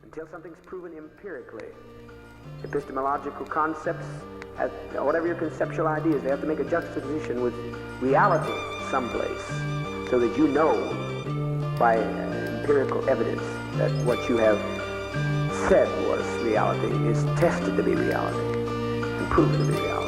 until something's proven empirically. Epistemological concepts, whatever your conceptual ideas, they have to make a juxtaposition with reality someplace so that you know by empirical evidence that what you have said was reality is tested to be reality and proven to be reality.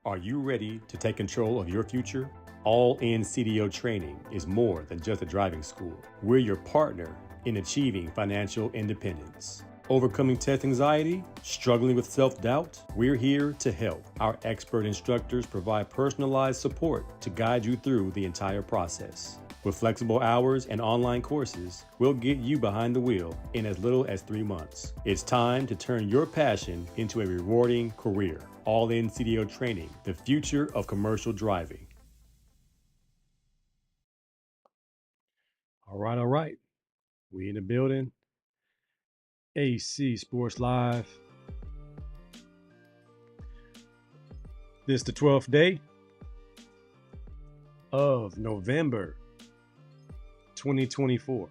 Are you ready to take control of your future? All-in CDO training is more than just a driving school. We're your partner in achieving financial independence. Overcoming test anxiety? Struggling with self-doubt? We're here to help. Our expert instructors provide personalized support to guide you through the entire process. With flexible hours and online courses, we'll get you behind the wheel in as little as 3 months. It's time to turn your passion into a rewarding career. All-in CDO training, the future of commercial driving. All right. We in the building. AC Sports Live. This is the 12th day of November 2024.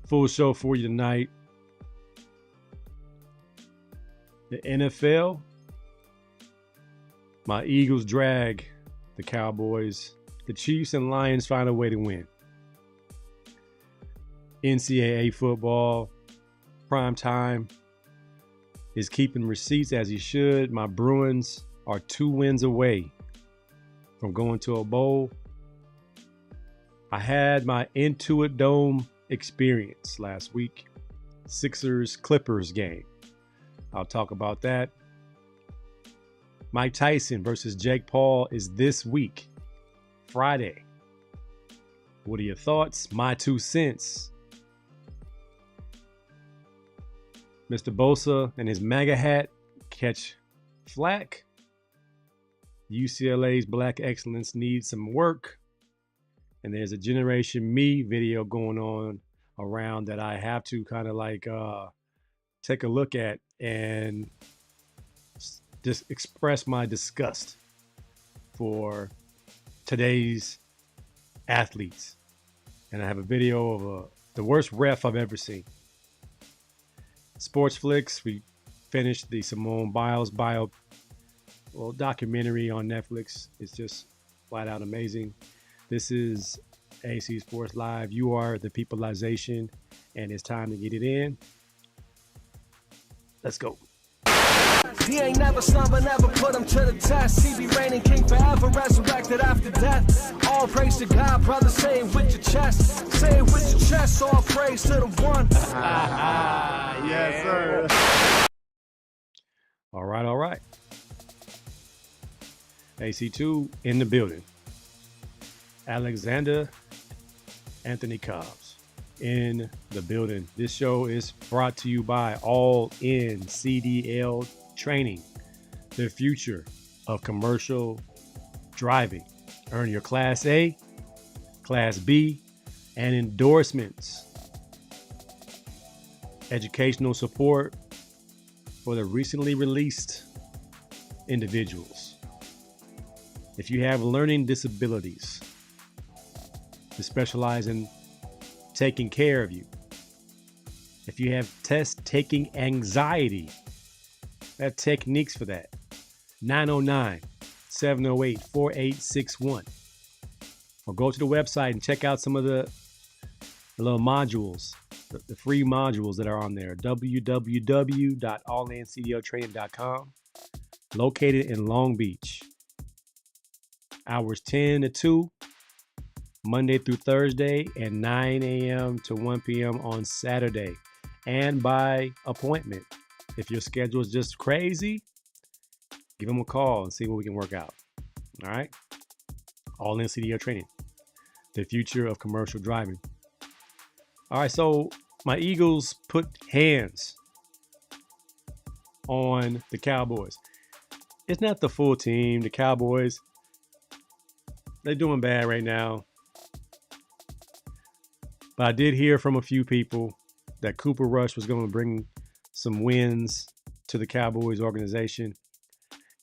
Full show for you tonight. The NFL, my Eagles drag the Cowboys. The Chiefs and Lions find a way to win. NCAA football, prime time, is keeping receipts as he should. My Bruins are 2 wins away from going to a bowl. I had my Intuit Dome experience last week. Sixers-Clippers game. I'll talk about that. Mike Tyson versus Jake Paul is this week, Friday. What are your thoughts? My 2 cents. Mr. Bosa and his MAGA hat catch flack. UCLA's Black Excellence needs some work. And there's a Generation Me video going on around that I have to kind of like take a look at and just express my disgust for today's athletes. And I have a video of the worst ref I've ever seen. Sports Flix, we finished the Simone Biles documentary on Netflix. It's just flat out amazing. This is AC Sports Live. You are the peopleization, and it's time to get it in. Let's go. He ain't never slumber, never put him to the test. He be reigning king forever, resurrected after death. All praise to God, brother, say it with your chest. Say it with your chest, all praise to the one. Yes, sir. All right. AC2 in the building. Alexander Anthony Cobbs in the building. This show is brought to you by All-In CDL Training, the future of commercial driving. Earn your Class A, Class B, and endorsements. Educational support for the recently released individuals. If you have learning disabilities, to specialize in taking care of you. If you have test-taking anxiety, I have techniques for that. 909-708-4861. Or go to the website and check out some of the little modules, the free modules that are on there. www.allincdotraining.com. Located in Long Beach. Hours 10 to 2. Monday through Thursday, and 9 a.m. to 1 p.m. on Saturday, and by appointment. If your schedule is just crazy, give them a call and see what we can work out. All right. all in CDO training, the future of commercial driving. All right, so my Eagles put hands on the Cowboys. It's not the full team. The Cowboys, they're doing bad right now. But I did hear from a few people that Cooper Rush was going to bring some wins to the Cowboys organization.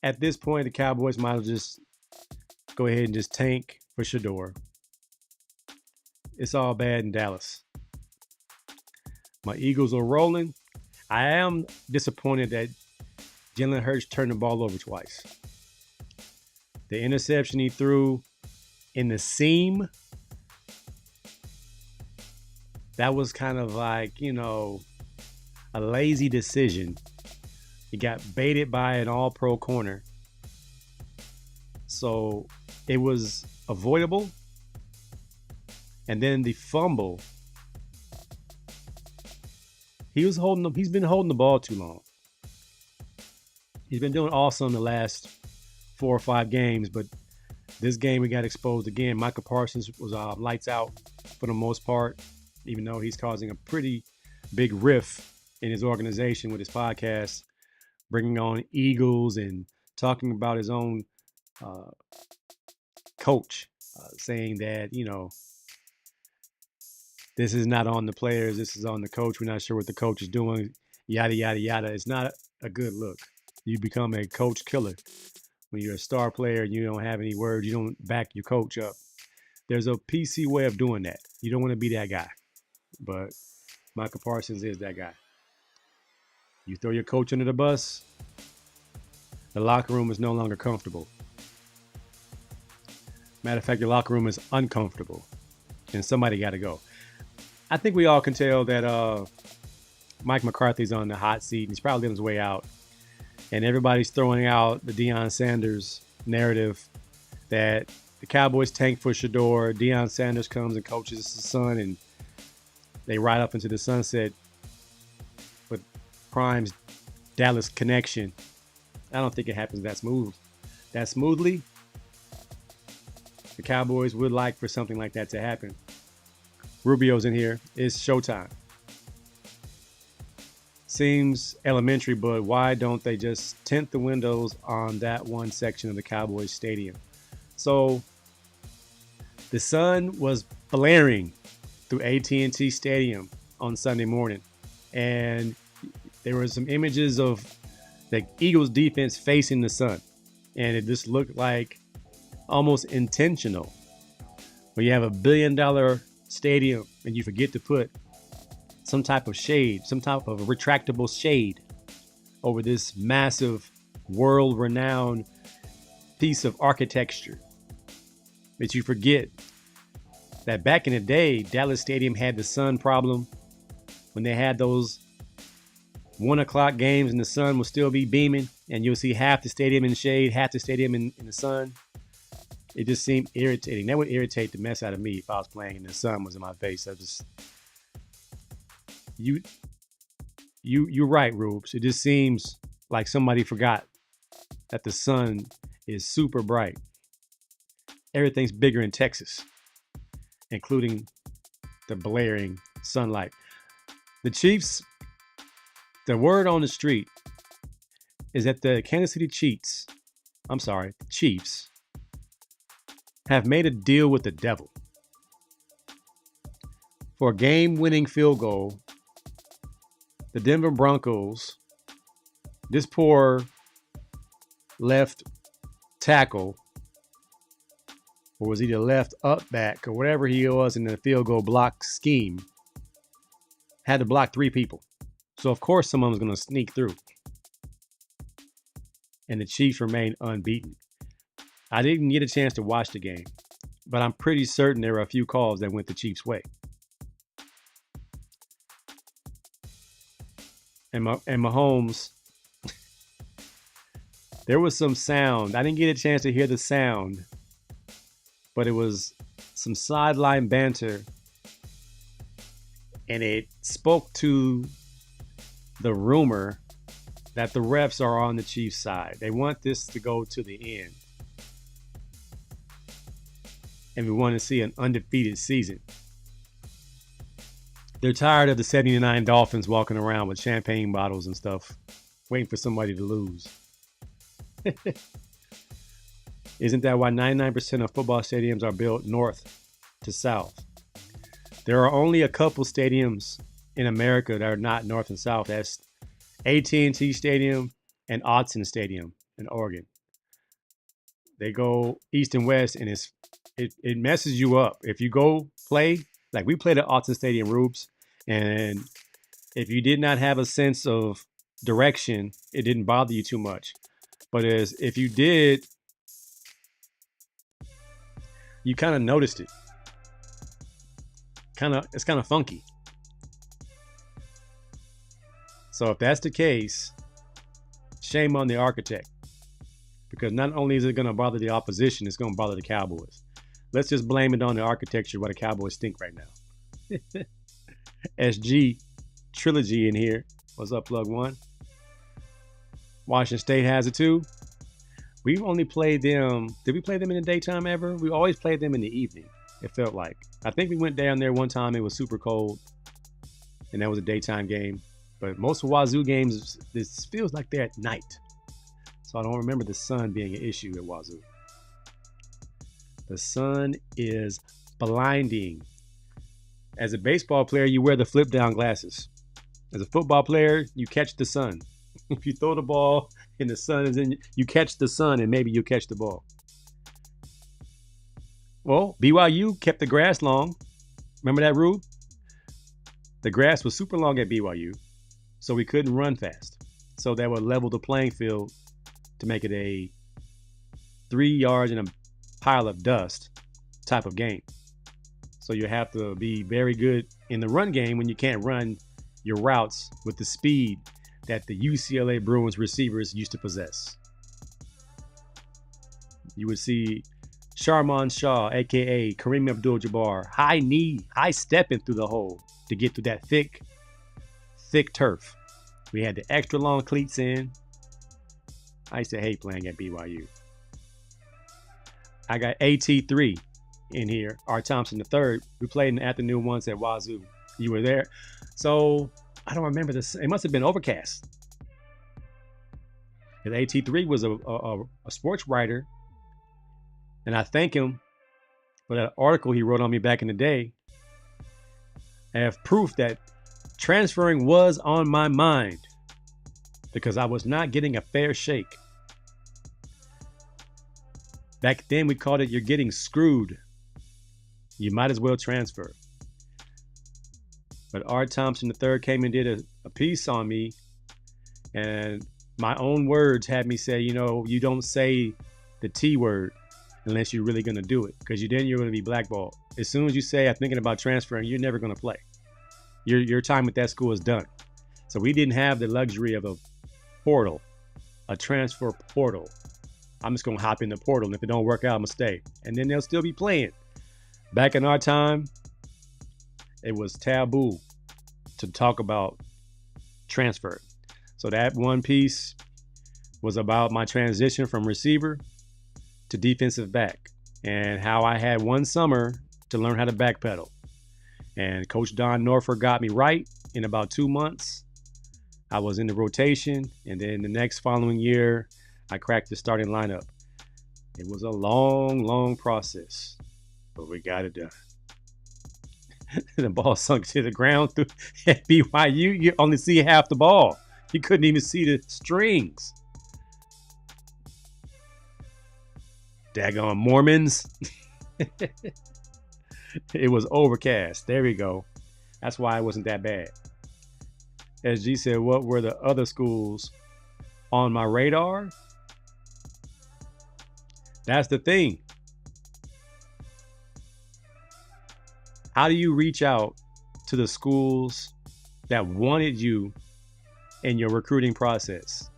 At this point, the Cowboys might as well just go ahead and just tank for Shedeur. It's all bad in Dallas. My Eagles are rolling. I am disappointed that Jalen Hurts turned the ball over twice. The interception he threw in the seam, that was kind of like, a lazy decision. He got baited by an all-pro corner. So it was avoidable. And then the fumble. He's been holding the ball too long. He's been doing awesome the last 4 or 5 games, but this game we got exposed again. Micah Parsons was lights out for the most part, even though he's causing a pretty big rift in his organization with his podcast, bringing on Eagles and talking about his own coach, saying that, this is not on the players, this is on the coach. We're not sure what the coach is doing, yada, yada, yada. It's not a good look. You become a coach killer. When you're a star player and you don't have any words, you don't back your coach up. There's a PC way of doing that. You don't want to be that guy. But Micah Parsons is that guy. You throw your coach under the bus, the locker room is no longer comfortable. Matter of fact, your locker room is uncomfortable. And somebody got to go. I think we all can tell that Mike McCarthy's on the hot seat. And he's probably on his way out. And everybody's throwing out the Deion Sanders narrative that the Cowboys tank for Shedeur. Deion Sanders comes and coaches his son, and they ride up into the sunset with Prime's Dallas connection. I don't think it happens that smoothly. The Cowboys would like for something like that to happen. Rubio's in here. It's showtime. Seems elementary, but why don't they just tint the windows on that one section of the Cowboys stadium? So the sun was blaring through AT&T Stadium on Sunday morning, and there were some images of the Eagles defense facing the sun, and it just looked like almost intentional. When you have $1 billion stadium and you forget to put some type of shade, some type of retractable shade over this massive, world-renowned piece of architecture, that you forget that back in the day, Dallas Stadium had the sun problem. When they had those 1 o'clock games and the sun will still be beaming, and you'll see half the stadium in shade, half the stadium in the sun. It just seemed irritating. That would irritate the mess out of me if I was playing and the sun was in my face. You're right, Rubes. It just seems like somebody forgot that the sun is super bright. Everything's bigger in Texas, including the blaring sunlight. The Chiefs, the word on the street is that the Kansas City Chiefs have made a deal with the devil for a game-winning field goal. The Denver Broncos, this poor left tackle, or was he the left up back or whatever he was in the field goal block scheme, had to block 3 people. So, of course, someone was going to sneak through. And the Chiefs remained unbeaten. I didn't get a chance to watch the game, but I'm pretty certain there were a few calls that went the Chiefs' way. And Mahomes, there was some sound. I didn't get a chance to hear the sound, but it was some sideline banter, and it spoke to the rumor that the refs are on the Chiefs' side. They want this to go to the end. and we want to see an undefeated season. They're tired of the 79 Dolphins walking around with champagne bottles and stuff, waiting for somebody to lose. Isn't that why 99% of football stadiums are built north to south? There are only a couple stadiums in America that are not north and south. That's AT&T Stadium and Autzen Stadium in Oregon. They go east and west, and it messes you up. If you go play, like we played at Autzen Stadium, Rubes, and if you did not have a sense of direction, it didn't bother you too much. But if you did, you kind of noticed it. It's kind of funky. So if that's the case, shame on the architect. Because not only is it going to bother the opposition, it's going to bother the Cowboys. Let's just blame it on the architecture why the Cowboys stink right now. SG Trilogy in here. What's up, Plug One? Washington State has it too. We've only played them. Did we play them in the daytime ever? We always played them in the evening, it felt like. I think we went down there one time. It was super cold, and that was a daytime game. But most of Wazoo games, this feels like they're at night. So I don't remember the sun being an issue at Wazoo. The sun is blinding. As a baseball player, you wear the flip down glasses. As a football player, you catch the sun. If you throw the ball and the sun is in, you catch the sun and maybe you catch the ball. Well, BYU kept the grass long. Remember that, Rube? The grass was super long at BYU, so we couldn't run fast. So that would level the playing field to make it a 3 yards in a pile of dust type of game. So you have to be very good in the run game when you can't run your routes with the speed that the UCLA Bruins receivers used to possess. You would see Sharman Shaw, aka Kareem Abdul-Jabbar, high stepping through the hole to get through that thick turf. We had the extra long cleats in. I used to hate playing at BYU. I got AT3 in here, R. Thompson III. We played in the afternoon once at Wazoo. You were there. So I don't remember this. It must have been overcast. And AT3 was a sports writer. And I thank him for that article he wrote on me back in the day. I have proof that transferring was on my mind because I was not getting a fair shake. Back then we called it you're getting screwed. You might as well transfer. But R. Thompson III came and did a piece on me, and my own words had me say, you don't say the T word unless you're really going to do it, because then you're going to be blackballed. As soon as you say, I'm thinking about transferring, you're never going to play. Your time at that school is done. So we didn't have the luxury of a portal, a transfer portal. I'm just going to hop in the portal, and if it don't work out, I'm going to stay. And then they'll still be playing. Back in our time, it was taboo to talk about transfer. So that one piece was about my transition from receiver to defensive back and how I had one summer to learn how to backpedal. And Coach Don Norfolk got me right in about 2 months. I was in the rotation, and then the next following year, I cracked the starting lineup. It was a long process, but we got it done. The ball sunk to the ground at BYU. You only see half the ball. You couldn't even see the strings. Daggone Mormons. It was overcast. There we go. That's why it wasn't that bad. SG said, what were the other schools on my radar? That's the thing. How do you reach out to the schools that wanted you in your recruiting process?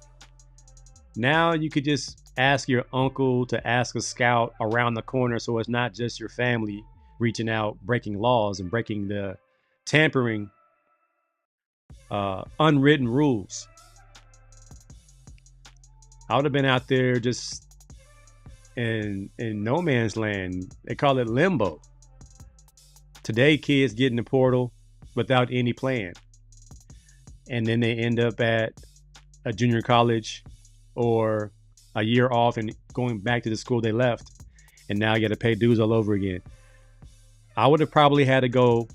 Now you could just ask your uncle to ask a scout around the corner, so it's not just your family reaching out, breaking laws and breaking the tampering unwritten rules. I would have been out there just in no man's land. They call it limbo. Today, kids get in the portal without any plan. And then they end up at a junior college or a year off and going back to the school they left. And now you got to pay dues all over again. I would have probably had to go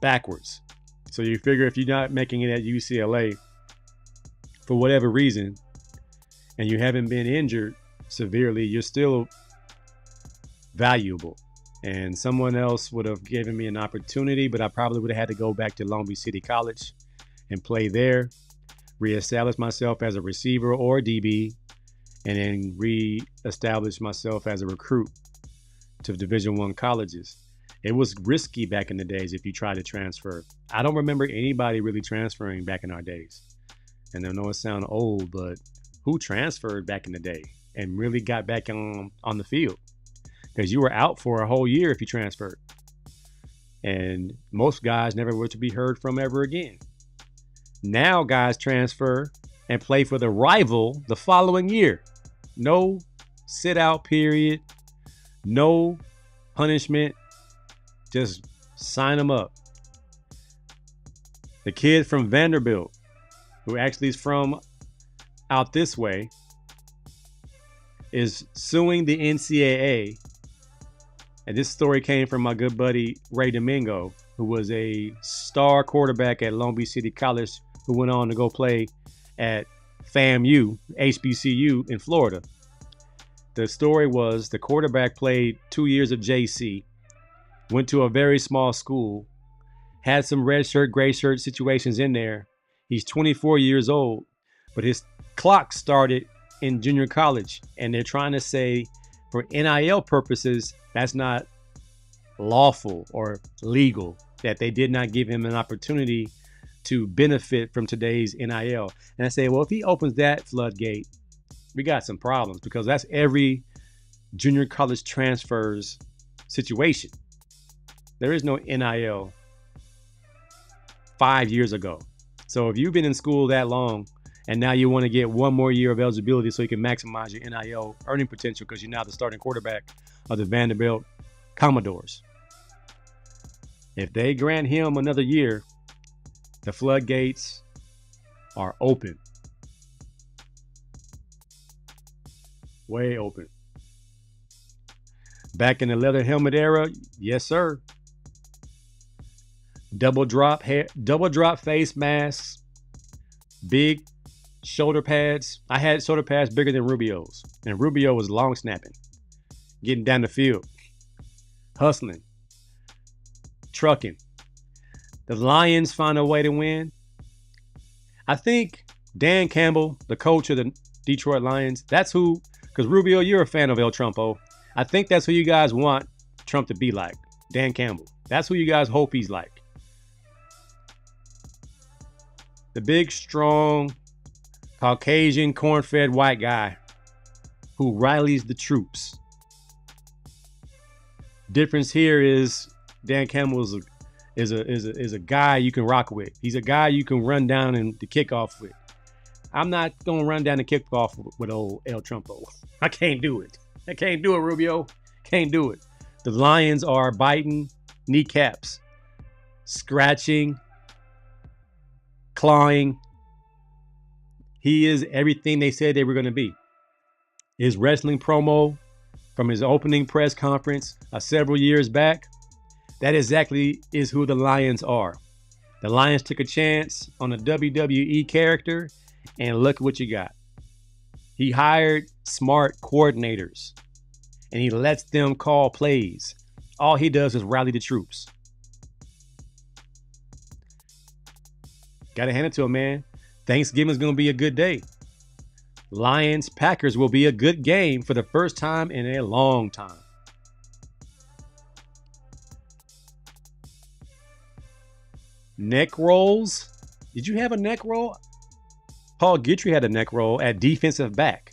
backwards. So you figure if you're not making it at UCLA for whatever reason, and you haven't been injured severely, you're still valuable. And someone else would have given me an opportunity, but I probably would have had to go back to Long Beach City College and play there, reestablish myself as a receiver or DB, and then reestablish myself as a recruit to Division I colleges. It was risky back in the days if you tried to transfer. I don't remember anybody really transferring back in our days. And I know it sounds old, but who transferred back in the day and really got back on the field? Because you were out for a whole year if you transferred. And most guys never were to be heard from ever again. Now guys transfer and play for the rival the following year. No sit out period, no punishment, just sign them up. The kid from Vanderbilt, who actually is from out this way, is suing the NCAA. And this story came from my good buddy Ray Domingo, who was a star quarterback at Long Beach City College, who went on to go play at FAMU, HBCU in Florida. The story was the quarterback played 2 years of JC, went to a very small school, had some red shirt, gray shirt situations in there. He's 24 years old, but his clock started in junior college, and they're trying to say for NIL purposes, that's not lawful or legal, that they did not give him an opportunity to benefit from today's NIL. And I say, well, if he opens that floodgate, we got some problems, because that's every junior college transfers situation. There is no NIL 5 years ago. So if you've been in school that long and now you want to get one more year of eligibility so you can maximize your NIL earning potential because you're now the starting quarterback of the Vanderbilt Commodores, if they grant him another year, the floodgates are open. Way open. Back in the leather helmet era, yes, sir. Double drop face masks, big shoulder pads. I had shoulder pads bigger than Rubio's, and Rubio was long snapping, getting down the field, hustling, trucking. The Lions found a way to win. I think Dan Campbell, the coach of the Detroit Lions, that's who, because Rubio, you're a fan of El Trumpo. I think that's who you guys want Trump to be like, Dan Campbell. That's who you guys hope he's like. The big, strong, Caucasian, corn-fed white guy who rallies the troops. Difference here is Dan Campbell is a guy you can rock with. He's a guy you can run down and the kickoff with. I'm not going to run down the kickoff with old El Trumpo. I can't do it. I can't do it, Rubio. Can't do it. The Lions are biting kneecaps, scratching, clawing. He is everything they said they were going to be. His wrestling promo from his opening press conference several years back, that exactly is who the Lions are. The Lions took a chance on a WWE character, and look what you got. He hired smart coordinators, and he lets them call plays. All he does is rally the troops. Got to hand it to him, man. Thanksgiving's going to be a good day. Lions-Packers will be a good game for the first time in a long time. Neck rolls. Did you have a neck roll? Paul Guidry had a neck roll at defensive back.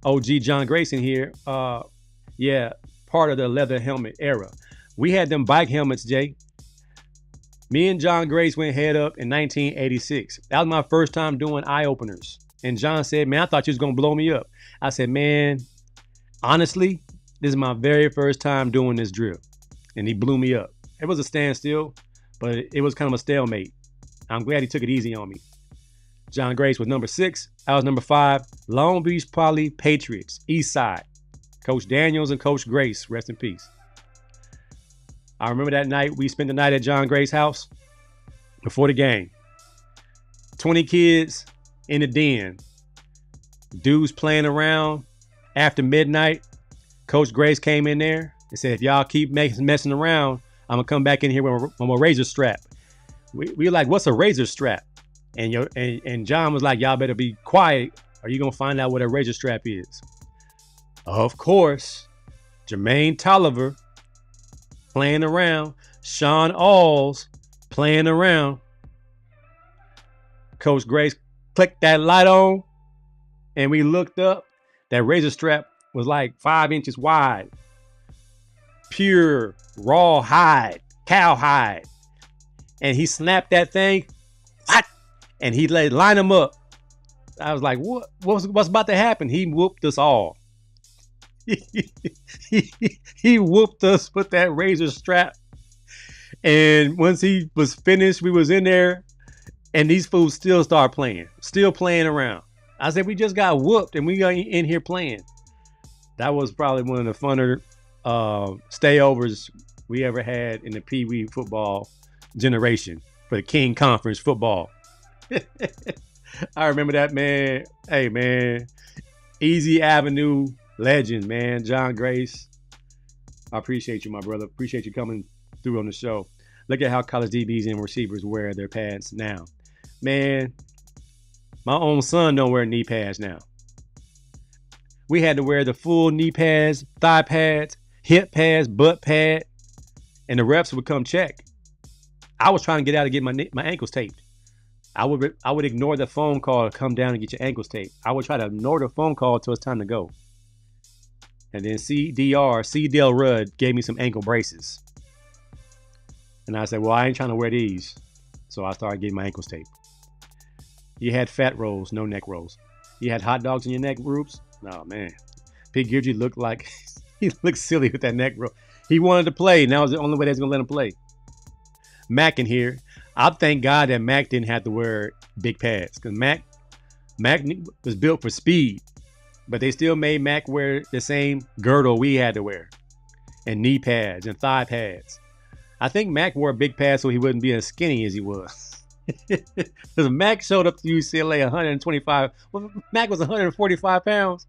OG John Grayson here. Yeah, part of the leather helmet era. We had them bike helmets, Jay. Me and John Grace went head up in 1986. That was my first time doing eye openers. And John said, man, I thought you was going to blow me up. I said, man, honestly, this is my very first time doing this drill. And he blew me up. It was a standstill, but it was kind of a stalemate. I'm glad he took it easy on me. John Grace was number 6. I was number 5. Long Beach Poly Patriots, East Side. Coach Daniels and Coach Grace, rest in peace. I remember that night, we spent the night at John Grace's house before the game. 20 kids in the den. Dudes playing around after midnight. Coach Grace came in there and said, if y'all keep messing around, I'm going to come back in here with a razor strap. We were like, what's a razor strap? And John was like, y'all better be quiet or you're going to find out what a razor strap is. Of course, Jermaine Tolliver playing around. Sean Alls playing around. Coach Grace clicked that light on and we looked up. That razor strap was like 5 inches wide. Pure raw hide, cow hide. And he snapped that thing. What? And he line them up. I was like, what's about to happen? He whooped us all. He whooped us with that razor strap. And once he was finished, we was in there and these fools still start playing, still playing around. I said, we just got whooped and we got in here playing. That was probably one of the funner stayovers we ever had in the Pee Wee football generation for the King Conference football. I remember that, man. Hey, man. Easy Avenue legend, man. John Grace. I appreciate you, my brother. Appreciate you coming through on the show. Look at how college DBs and receivers wear their pads now. Man, my own son don't wear knee pads now. We had to wear the full knee pads, thigh pads, hip pads, butt pad, and the refs would come check. I was trying to get out and get my ankles taped. I would ignore the phone call to come down and get your ankles taped. I would try to ignore the phone call until it's time to go. And then C. Del Rudd gave me some ankle braces. And I said, well, I ain't trying to wear these. So I started getting my ankles taped. You had fat rolls, no neck rolls. You had hot dogs in your neck groups. Oh, man. Pete Gidry looked like he looked silly with that neck roll. He wanted to play. Now it's the only way that's going to let him play. Mac in here. I thank God that Mac didn't have to wear big pads because Mac was built for speed, but they still made Mac wear the same girdle we had to wear and knee pads and thigh pads. I think Mac wore big pads so he wouldn't be as skinny as he was. Because Mac showed up to UCLA 125. Well, Mac was 145 pounds.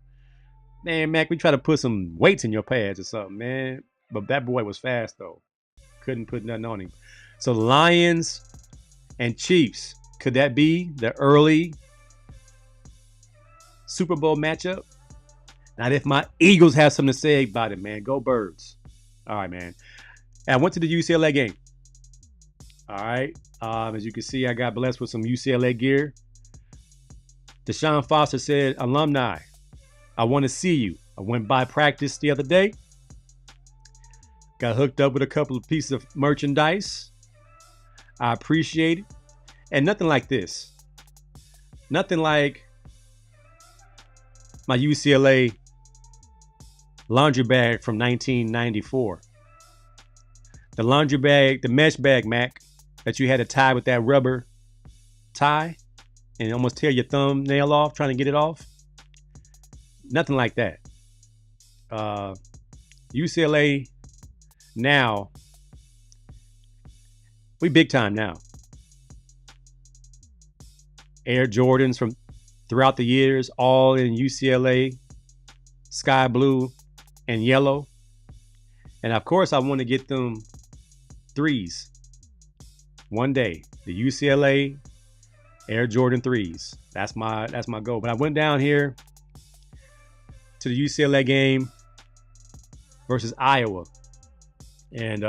Man, Mac, we try to put some weights in your pads or something, man. But that boy was fast, though. Couldn't put nothing on him. So Lions and Chiefs, could that be the early Super Bowl matchup? Now, if my Eagles have something to say about it, man, go Birds. All right, man. And I went to the UCLA game. All right. As you can see, I got blessed with some UCLA gear. Deshaun Foster said, alumni, I want to see you. I went by practice the other day. Got hooked up with a couple of pieces of merchandise. I appreciate it. And nothing like this. Nothing like my UCLA laundry bag from 1994. The laundry bag, the mesh bag, Mac, that you had to tie with that rubber tie and almost tear your thumbnail off trying to get it off. Nothing like that. UCLA now, we big time now. Air Jordans from throughout the years, all in UCLA, sky blue and yellow. And of course, I want to get them threes. One day, the UCLA Air Jordan 3s. That's my goal. But I went down here to the UCLA game versus Iowa. And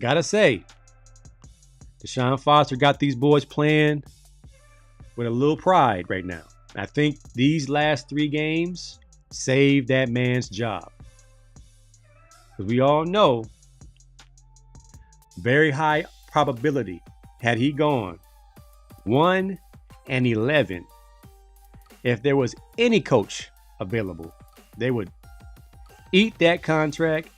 gotta say, Deshaun Foster got these boys playing with a little pride right now. I think these last 3 games saved that man's job. Because we all know, very high probability, had he gone 1-8 2011, if there was any coach available, they would eat that contract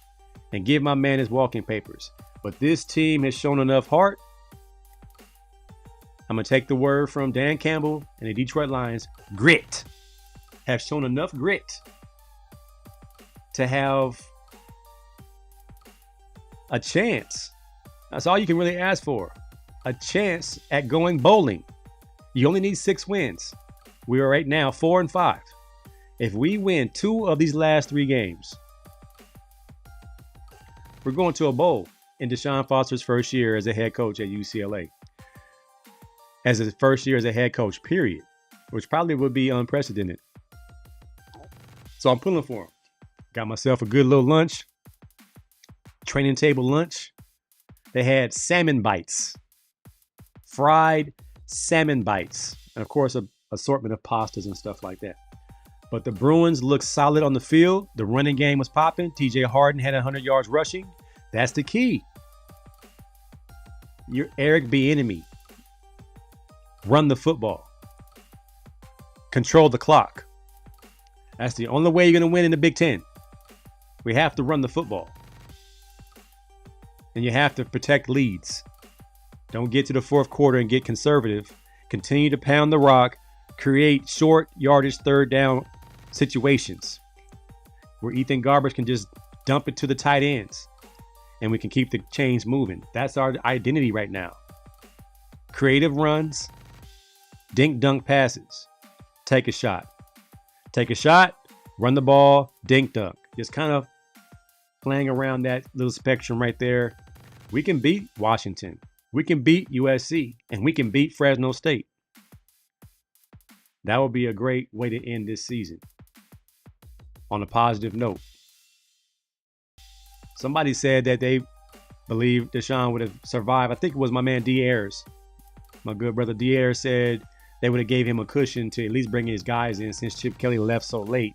and give my man his walking papers. But this team has shown enough heart. I'm going to take the word from Dan Campbell and the Detroit Lions. Grit. Have shown enough grit to have a chance. That's all you can really ask for. A chance at going bowling. You only need 6 wins. We are right now 4-5. If we win 2 of these last 3 games, we're going to a bowl in Deshaun Foster's first year as a head coach at UCLA. As his first year as a head coach, period. Which probably would be unprecedented. So I'm pulling for him. Got myself a good little lunch. Training table lunch. They had salmon bites. Fried salmon bites. And of course, an assortment of pastas and stuff like that. But the Bruins looked solid on the field. The running game was popping. TJ Harden had 100 yards rushing. That's the key. You're Eric Bieniemy. Run the football. Control the clock. That's the only way you're going to win in the Big Ten. We have to run the football. And you have to protect leads. Don't get to the fourth quarter and get conservative. Continue to pound the rock. Create short yardage third down situations where Ethan Garbage can just dump it to the tight ends. And we can keep the chains moving. That's our identity right now. Creative runs. Dink dunk passes. Take a shot. Take a shot. Run the ball. Dink dunk. Just kind of playing around that little spectrum right there. We can beat Washington. We can beat USC. And we can beat Fresno State. That would be a great way to end this season. On a positive note. Somebody said that they believe Deshaun would have survived. I think it was my man D. Ayers. My good brother D. Ayers said they would have gave him a cushion to at least bring his guys in since Chip Kelly left so late.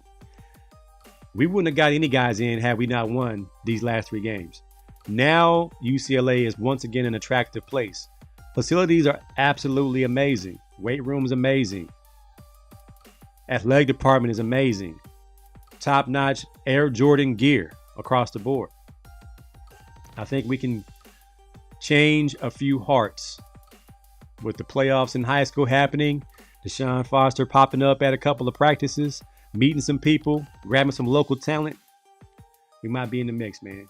We wouldn't have got any guys in had we not won these last 3 games. Now UCLA is once again an attractive place. Facilities are absolutely amazing. Weight room is amazing. Athletic department is amazing. Top-notch Air Jordan gear across the board. I think we can change a few hearts with the playoffs in high school happening. Deshaun Foster popping up at a couple of practices, meeting some people, grabbing some local talent. We might be in the mix, man.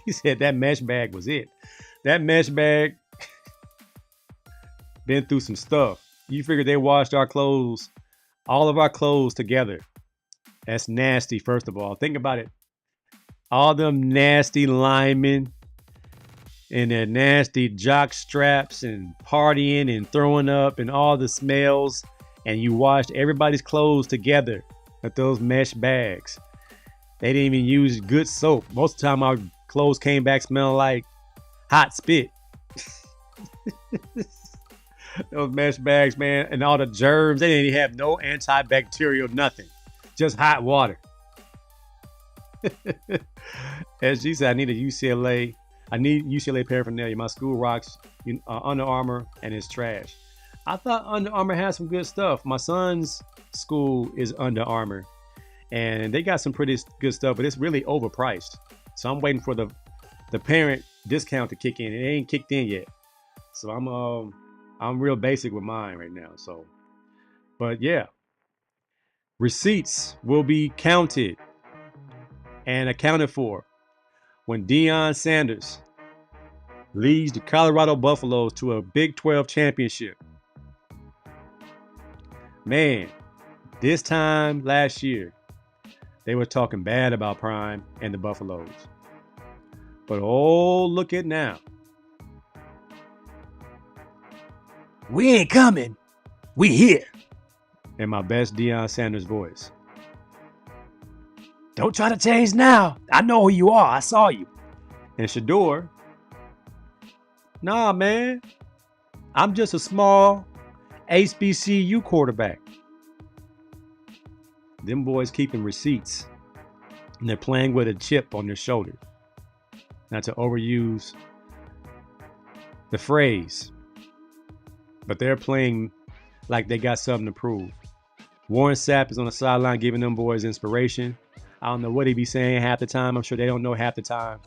He said that mesh bag was it. That mesh bag been through some stuff. You figure they washed our clothes, all of our clothes together. That's nasty, first of all. Think about it. All them nasty linemen and their nasty jock straps and partying and throwing up and all the smells. And you washed everybody's clothes together with those mesh bags. They didn't even use good soap. Most of the time our clothes came back smelling like hot spit. Those mesh bags, man, and all the germs. They didn't even have no antibacterial, nothing. Just hot water. As she said, I need UCLA paraphernalia. My school rocks Under Armour and it's trash. I thought Under Armour had some good stuff. My son's school is Under Armour. And they got some pretty good stuff, but it's really overpriced. So I'm waiting for the parent discount to kick in. It ain't kicked in yet. So I'm real basic with mine right now. So, but yeah. Receipts will be counted and accounted for when Deion Sanders leads the Colorado Buffaloes to a Big 12 championship. Man, this time last year, they were talking bad about Prime and the Buffaloes. But oh, look at now. We ain't coming. We here. In my best Deion Sanders voice. Don't try to change now. I know who you are. I saw you. And Shador. Nah, man. I'm just a small HBCU quarterback. Them boys keeping receipts. And they're playing with a chip on their shoulder. Not to overuse the phrase. but they're playing like they got something to prove. Warren Sapp is on the sideline giving them boys inspiration. I don't know what he be saying half the time. I'm sure they don't know half the time.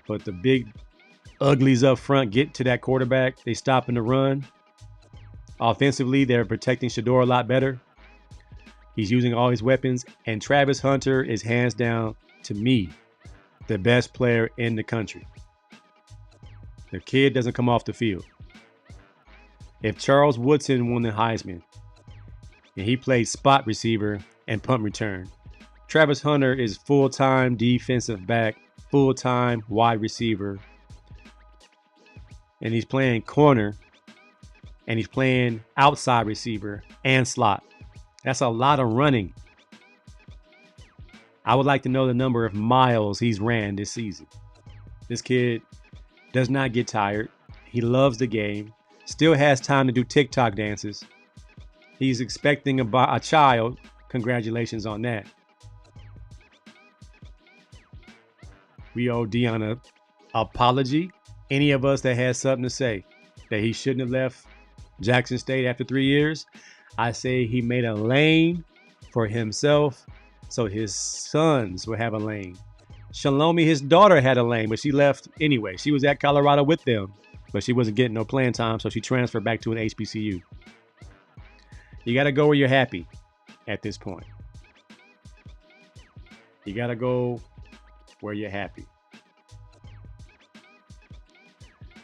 But the big uglies up front get to that quarterback. They stop in the run. Offensively, they're protecting Shador a lot better. He's using all his weapons. And Travis Hunter is hands down, to me, the best player in the country. The kid doesn't come off the field. If Charles Woodson won the Heisman and he played spot receiver and punt return, Travis Hunter is full-time defensive back, full-time wide receiver, and he's playing corner, and he's playing outside receiver and slot. That's a lot of running. I would like to know the number of miles he's ran this season. This kid does not get tired. He loves the game. Still has time to do TikTok dances. He's expecting a child. Congratulations on that. We owe Deion an apology. Any of us that has something to say that he shouldn't have left Jackson State after 3 years, I say he made a lane for himself so his sons would have a lane. Shalomi, his daughter, had a lane, but she left anyway. She was at Colorado with them, but she wasn't getting no playing time, so she transferred back to an HBCU. You got to go where you're happy at this point. You got to go where you're happy.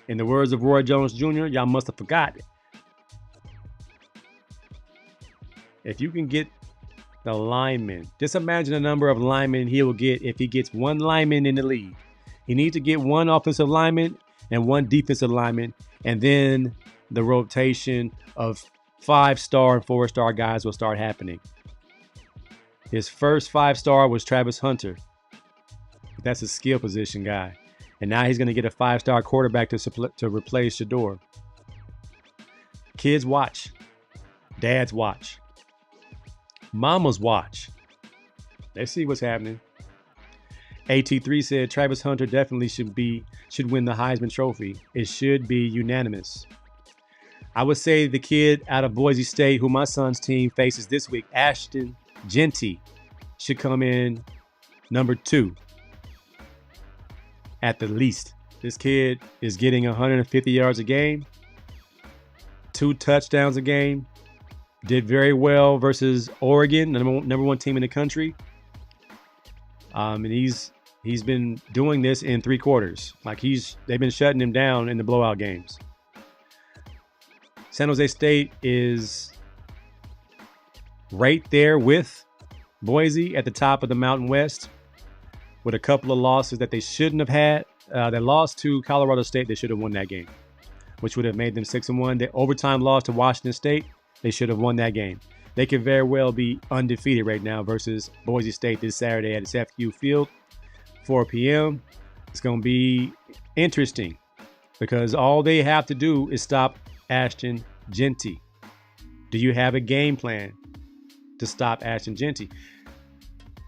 In the words of Roy Jones Jr., y'all must have forgotten it. If you can get the linemen, just imagine the number of linemen he will get if he gets one lineman in the league. He needs to get one offensive lineman and one defensive lineman, and then the rotation of 5-star and 4-star guys will start happening. His first 5-star was Travis Hunter. That's a skill position guy. And now he's going to get a 5-star quarterback to replace Shador. Kids watch. Dads watch. Mamas watch. They see what's happening. AT3 said Travis Hunter definitely should win the Heisman Trophy. It should be unanimous. I would say the kid out of Boise State who my son's team faces this week, Ashton Jeanty, should come in number 2. At the least. This kid is getting 150 yards a game, 2 touchdowns a game, did very well versus Oregon, number one team in the country. And he's been doing this in 3 quarters. Like they've been shutting him down in the blowout games. San Jose State is right there with Boise at the top of the Mountain West, with a couple of losses that they shouldn't have had. They lost to Colorado State. They should have won that game, which would have made them 6-1. The overtime loss to Washington State. They should have won that game. They could very well be undefeated right now versus Boise State this Saturday at its FU Field, 4 p.m. It's going to be interesting because all they have to do is stop Ashton Jeanty. Do you have a game plan to stop Ashton Jeanty?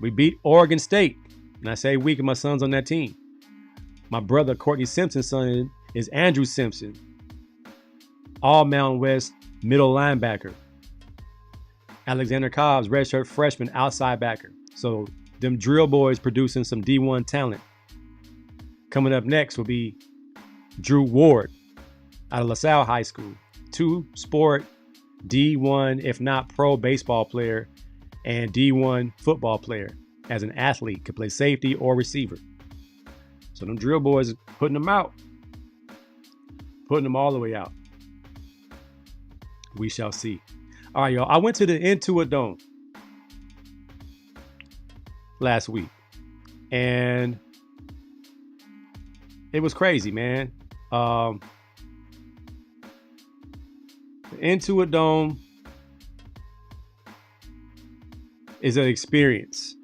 We beat Oregon State. And I say we, 'cause my son's on that team. My brother, Courtney Simpson's son, is Andrew Simpson. All Mountain West middle linebacker. Alexander Cobb's redshirt freshman outside backer. So them drill boys producing some D1 talent. Coming up next will be Drew Ward out of LaSalle High School. 2-sport D1, if not pro baseball player, and D1 football player. As an athlete, could play safety or receiver. So them drill boys putting them out. Putting them all the way out. We shall see. All right, y'all. I went to the Intuit Dome last week. And it was crazy, man. The Intuit Dome is an experience.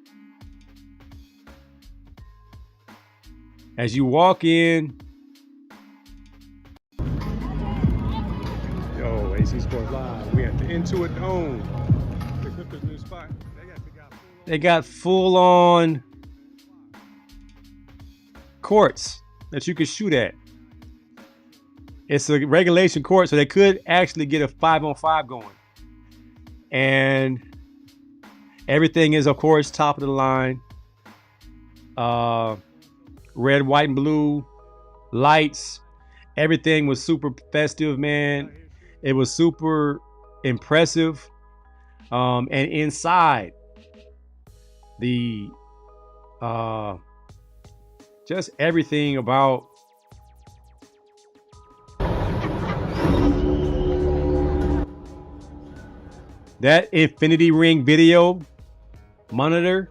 As you walk in, yo, AC Sports Live, we at the Intuit Dome. They got full on courts that you can shoot at. it's a regulation court, so they could actually get a 5-on-5 going. And everything is, of course, top of the line. Red, white, and blue lights. Everything was super festive, man. It was super impressive. And inside, the just everything about that infinity ring video monitor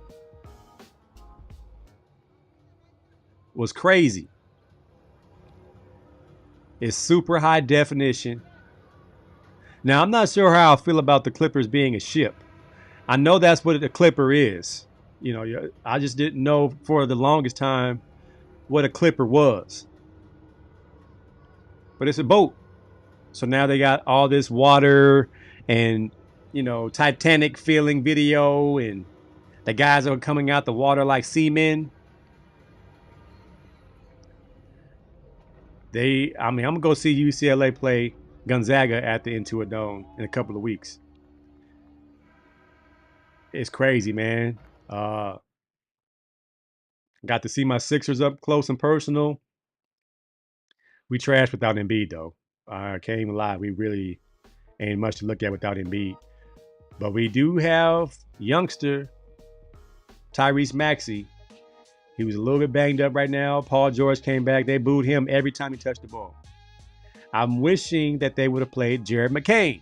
was crazy. It's super high definition. Now, I'm not sure how I feel about the Clippers being a ship. I know that's what a Clipper is. You know, I just didn't know for the longest time what a Clipper was. But it's a boat. So now they got all this water and, you know, Titanic feeling video, and the guys are coming out the water like seamen. I'm going to go see UCLA play Gonzaga at the Intuit Dome in a couple of weeks. It's crazy, man. Got to see my Sixers up close and personal. We trashed without Embiid, though. I can't even lie. We really ain't much to look at without Embiid. But we do have youngster Tyrese Maxey. He was a little bit banged up right now. Paul George came back. They booed him every time he touched the ball. I'm wishing that they would have played Jared McCain,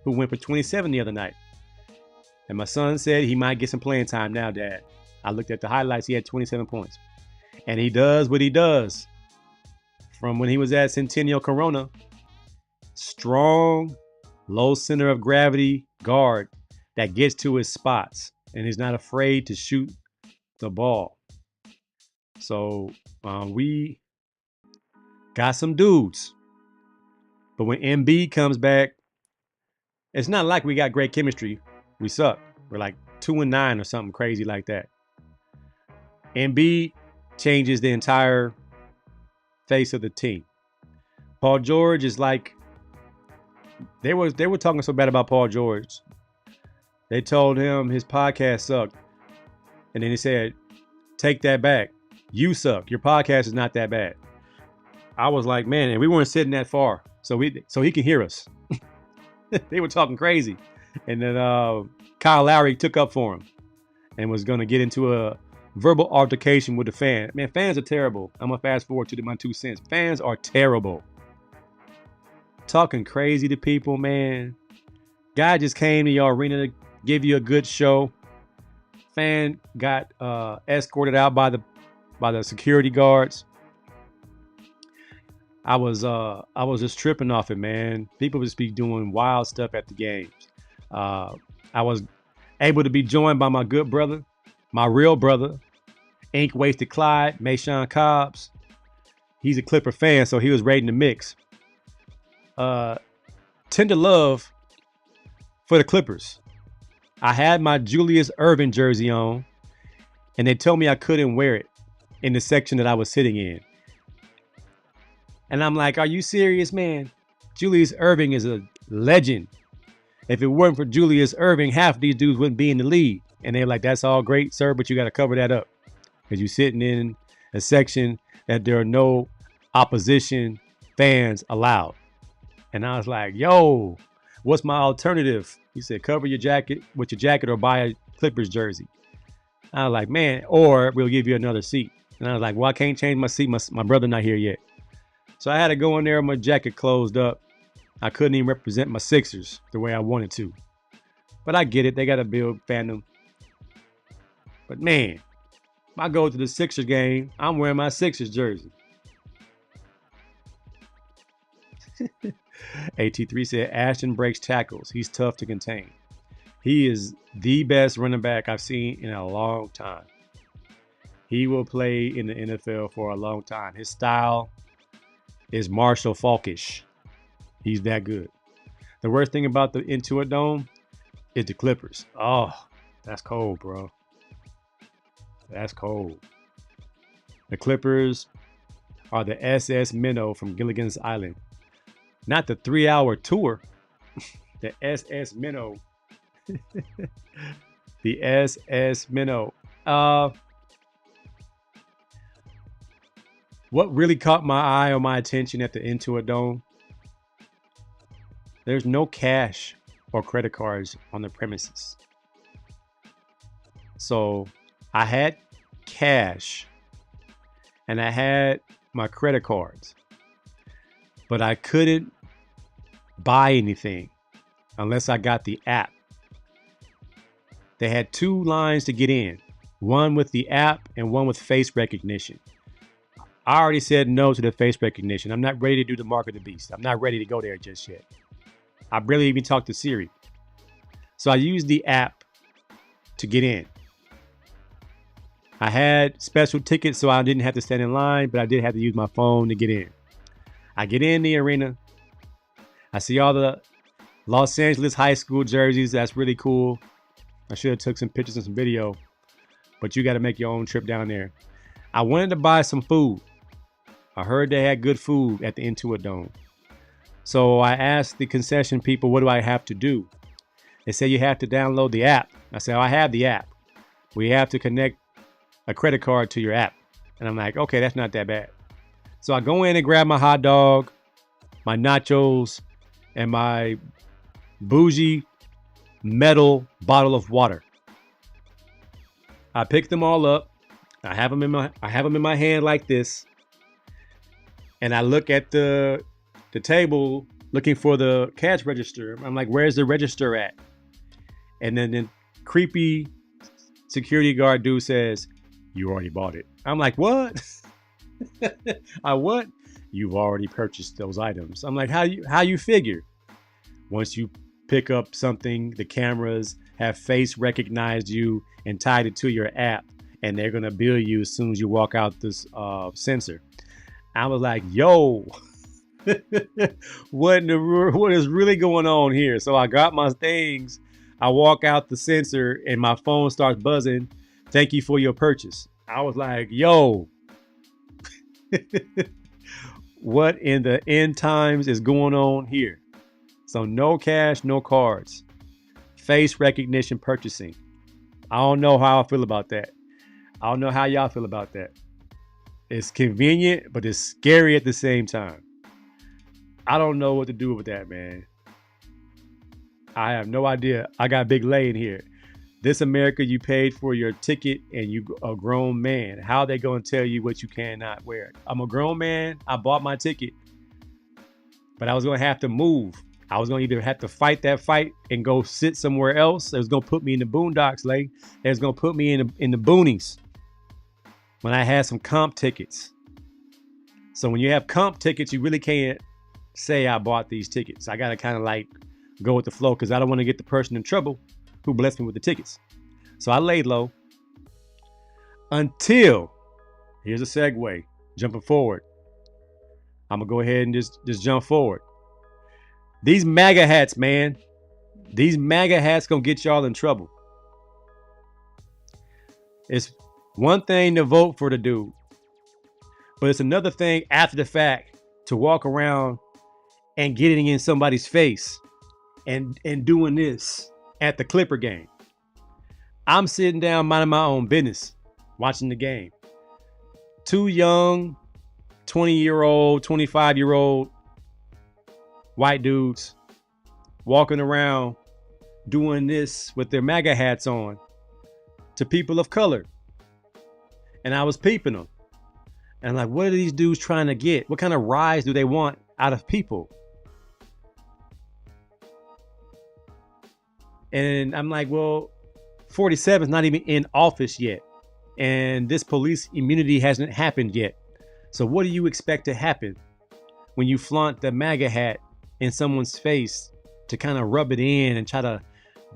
who went for 27 the other night. And my son said he might get some playing time now, Dad. I looked at the highlights. He had 27 points. And he does what he does from when he was at Centennial Corona. Strong, low center of gravity guard that gets to his spots and is not afraid to shoot the ball. So we got some dudes. But when Embiid comes back, it's not like we got great chemistry. We suck. We're like 2-9 or something crazy like that. Embiid changes the entire face of the team. Paul George is like, they were talking so bad about Paul George. They told him his podcast sucked. And then he said, take that back. You suck. Your podcast is not that bad. I was like, man, and we weren't sitting that far. So he can hear us. They were talking crazy. And then Kyle Lowry took up for him and was going to get into a verbal altercation with the fan. Man, fans are terrible. I'm going to fast forward to my 2 cents. Fans are terrible. Talking crazy to people, man. Guy just came to your arena to give you a good show. Fan got escorted out by the security guards. I was just tripping off it, man. People just be doing wild stuff at the games. I was able to be joined by my good brother, my real brother, Ink Wasted Clyde, Mayshawn Cobbs. He's a Clipper fan, so he was rating the mix. Tender love for the Clippers. I had my Julius Erving jersey on, and they told me I couldn't wear it in the section that I was sitting in. And I'm like, are you serious, man? Julius Erving is a legend. If it weren't for Julius Erving, half of these dudes wouldn't be in the league. And they're like, that's all great, sir, but you got to cover that up. Because you're sitting in a section that there are no opposition fans allowed. And I was like, yo, what's my alternative? He said, cover your jacket with your jacket or buy a Clippers jersey. I was like, man, or we'll give you another seat. And I was like, well, I can't change my seat. My brother not here yet. So I had to go in there with my jacket closed up. I couldn't even represent my Sixers the way I wanted to. But I get it. They got to build fandom. But man, if I go to the Sixers game, I'm wearing my Sixers jersey. AT3 said, Ashton breaks tackles. He's tough to contain. He is the best running back I've seen in a long time. He will play in the NFL for a long time. His style is Marshall Falkish. He's that good. The worst thing about the Intuit Dome is the Clippers. Oh, that's cold, bro. That's cold. The Clippers are the SS Minnow from Gilligan's Island. Not the 3-hour tour. The SS Minnow. The SS Minnow. What really caught my eye or my attention at the Intuit Dome? There's no cash or credit cards on the premises. So I had cash and I had my credit cards, but I couldn't buy anything unless I got the app. They had 2 lines to get in, one with the app and one with face recognition. I already said no to the face recognition. I'm not ready to do the mark of the beast. I'm not ready to go there just yet. I barely even talked to Siri. So I used the app to get in. I had special tickets, so I didn't have to stand in line, but I did have to use my phone to get in. I get in the arena. I see all the Los Angeles high school jerseys. That's really cool. I should have took some pictures and some video, but you got to make your own trip down there. I wanted to buy some food. I heard they had good food at the Intuit Dome. So I asked the concession people, what do I have to do? They said you have to download the app. I said, I have the app. We have to connect a credit card to your app. And I'm like, okay, that's not that bad. So I go in and grab my hot dog, my nachos, and my bougie metal bottle of water. I pick them all up. I have them in my hand like this. And I look at the table looking for the cash register. I'm like, where's the register at? And then the creepy security guard dude says, you already bought it. I'm like, what? I what? You've already purchased those items. I'm like, how you figure? Once you pick up something, the cameras have face recognized you and tied it to your app, and they're gonna bill you as soon as you walk out this sensor. I was like, yo, what is really going on here? So I got my things. I walk out the sensor and my phone starts buzzing. Thank you for your purchase. I was like, yo, what in the end times is going on here? So no cash, no cards, face recognition purchasing. I don't know how I feel about that. I don't know how y'all feel about that. It's convenient, but it's scary at the same time. I don't know what to do with that, man. I have no idea. I got Big Lay in here. This America, you paid for your ticket and you a grown man. How are they going to tell you what you cannot wear? I'm a grown man. I bought my ticket, but I was going to have to move. I was going to either have to fight that fight and go sit somewhere else. It was going to put me in the boondocks, Lay. It was going to put me in the boonies when I had some comp tickets. So when you have comp tickets, you really can't say I bought these tickets. I got to kind of like go with the flow because I don't want to get the person in trouble who blessed me with the tickets. So I laid low until, here's a segue, jumping forward. I'm going to go ahead and just jump forward. These MAGA hats, man. These MAGA hats going to get y'all in trouble. It's one thing to vote for the dude, but it's another thing after the fact to walk around and getting in somebody's face and doing this at the Clipper game. I'm sitting down minding my own business, watching the game. 2 young, 20-year-old, 25-year-old white dudes walking around doing this with their MAGA hats on to people of color. And I was peeping them. And like, what are these dudes trying to get? What kind of rise do they want out of people? And I'm like, well, 47 is not even in office yet. And this police immunity hasn't happened yet. So what do you expect to happen when you flaunt the MAGA hat in someone's face to kind of rub it in and try to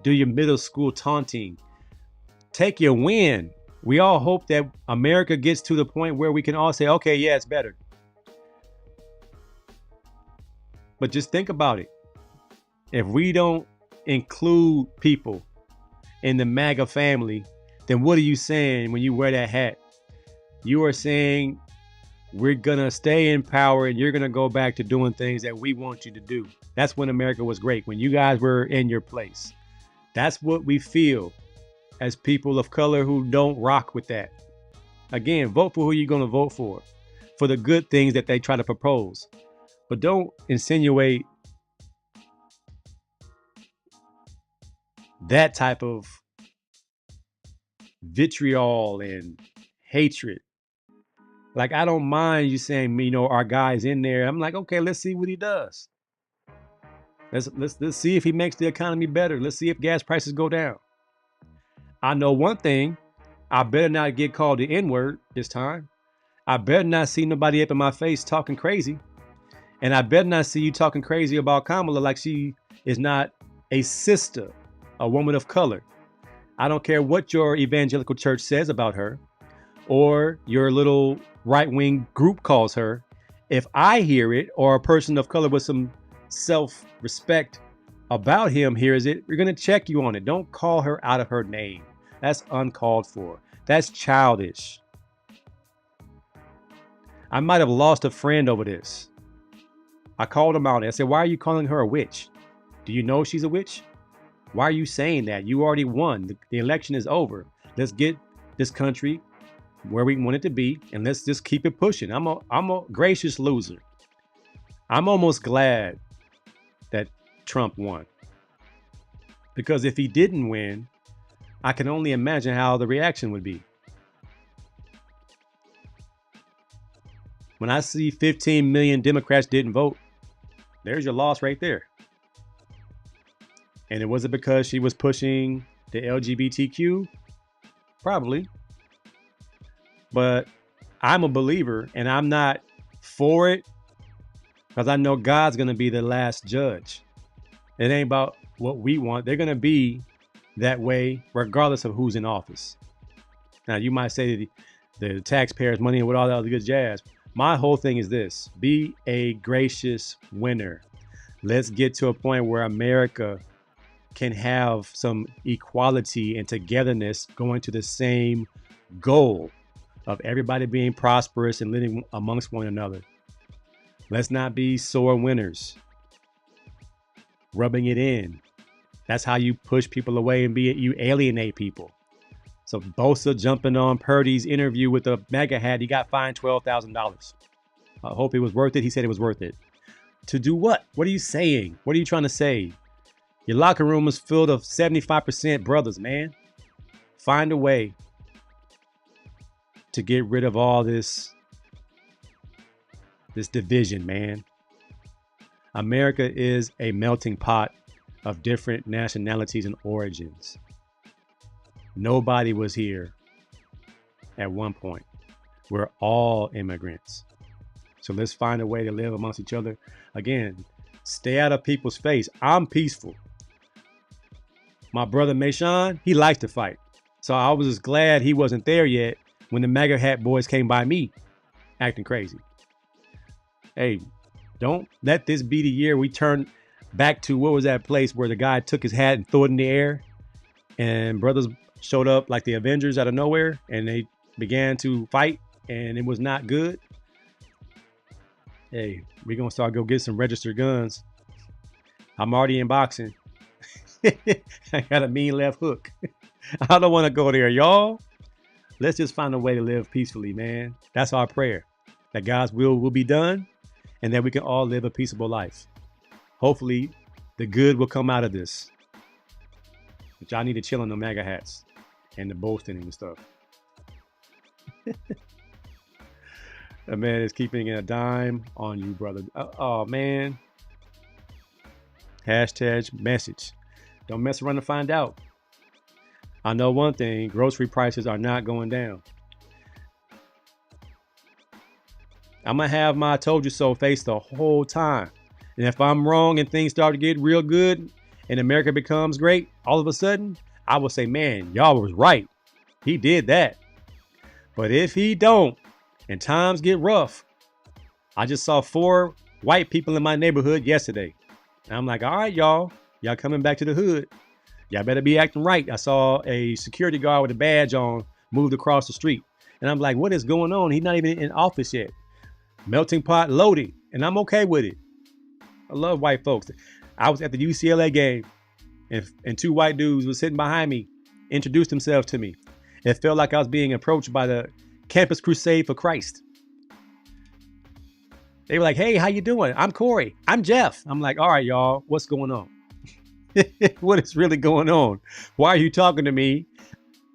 do your middle school taunting? Take your win. We all hope that America gets to the point where we can all say, okay, yeah, it's better. But just think about it. If we don't include people in the MAGA family, then what are you saying when you wear that hat? You are saying we're going to stay in power and you're going to go back to doing things that we want you to do. That's when America was great, when you guys were in your place. That's what we feel as people of color who don't rock with that. Again, vote for who you're going to vote for the good things that they try to propose. But don't insinuate that type of vitriol and hatred. Like, I don't mind you saying, you know, our guy's in there. I'm like, okay, let's see what he does. Let's see if he makes the economy better. Let's see if gas prices go down. I know one thing. I better not get called the N-word this time. I better not see nobody up in my face talking crazy. And I better not see you talking crazy about Kamala like she is not a sister, a woman of color. I don't care what your evangelical church says about her or your little right-wing group calls her. If I hear it, or a person of color with some self-respect about him hears it, we're going to check you on it. Don't call her out of her name. That's uncalled for. That's childish. I might have lost a friend over this. I called him out. I said, why are you calling her a witch? Do you know she's a witch? Why are you saying that? You already won. The election is over. Let's get this country where we want it to be, and let's just keep it pushing. I'm a gracious loser. I'm almost glad that Trump won. Because if he didn't win, I can only imagine how the reaction would be. When I see 15 million Democrats didn't vote, there's your loss right there. And it wasn't because she was pushing the LGBTQ? Probably. But I'm a believer, and I'm not for it because I know God's going to be the last judge. It ain't about what we want. They're going to be that way regardless of who's in office. Now, you might say the taxpayers' money and with all that other good jazz. My whole thing is this: be a gracious winner. Let's get to a point where America can have some equality and togetherness going to the same goal of everybody being prosperous and living amongst one another. Let's not be sore winners, rubbing it in. That's how you push people away and you alienate people. So Bosa jumping on Purdy's interview with the MAGA hat, he got fined $12,000. I hope it was worth it. He said it was worth it. To do what? What are you saying? What are you trying to say? Your locker room is filled of 75% brothers, man. Find a way to get rid of all this division, man. America is a melting pot of different nationalities and origins. Nobody was here at one point. We're all immigrants. So let's find a way to live amongst each other. Again, stay out of people's face. I'm peaceful. My brother Mayshawn, he likes to fight. So I was just glad he wasn't there yet when the MAGA hat boys came by me acting crazy. Hey, don't let this be the year we turn back to, what was that place where the guy took his hat and threw it in the air and brothers showed up like the Avengers out of nowhere and they began to fight and it was not good. Hey, we're going to start go get some registered guns. I'm already in boxing. I got a mean left hook. I don't want to go there, y'all. Let's just find a way to live peacefully, man. That's our prayer. That God's will be done and that we can all live a peaceable life. Hopefully, the good will come out of this. But y'all need to chill on the MAGA hats and the boasting and stuff. That man is keeping a dime on you, brother. Oh, man. Hashtag message. Don't mess around to find out. I know one thing, grocery prices are not going down. I'm going to have my told you so face the whole time. And if I'm wrong and things start to get real good and America becomes great, all of a sudden, I will say, man, y'all was right. He did that. But if he don't and times get rough, I just saw 4 white people in my neighborhood yesterday. And I'm like, all right, y'all coming back to the hood. Y'all better be acting right. I saw a security guard with a badge on moved across the street. And I'm like, what is going on? He's not even in office yet. melting pot loading, and I'm okay with it. I love white folks. I was at the UCLA game, and two white dudes were sitting behind me, introduced themselves to me. It felt like I was being approached by the Campus Crusade for Christ. They were like, hey, how you doing? I'm Corey. I'm Jeff. I'm like, all right, y'all, what's going on? What is really going on? Why are you talking to me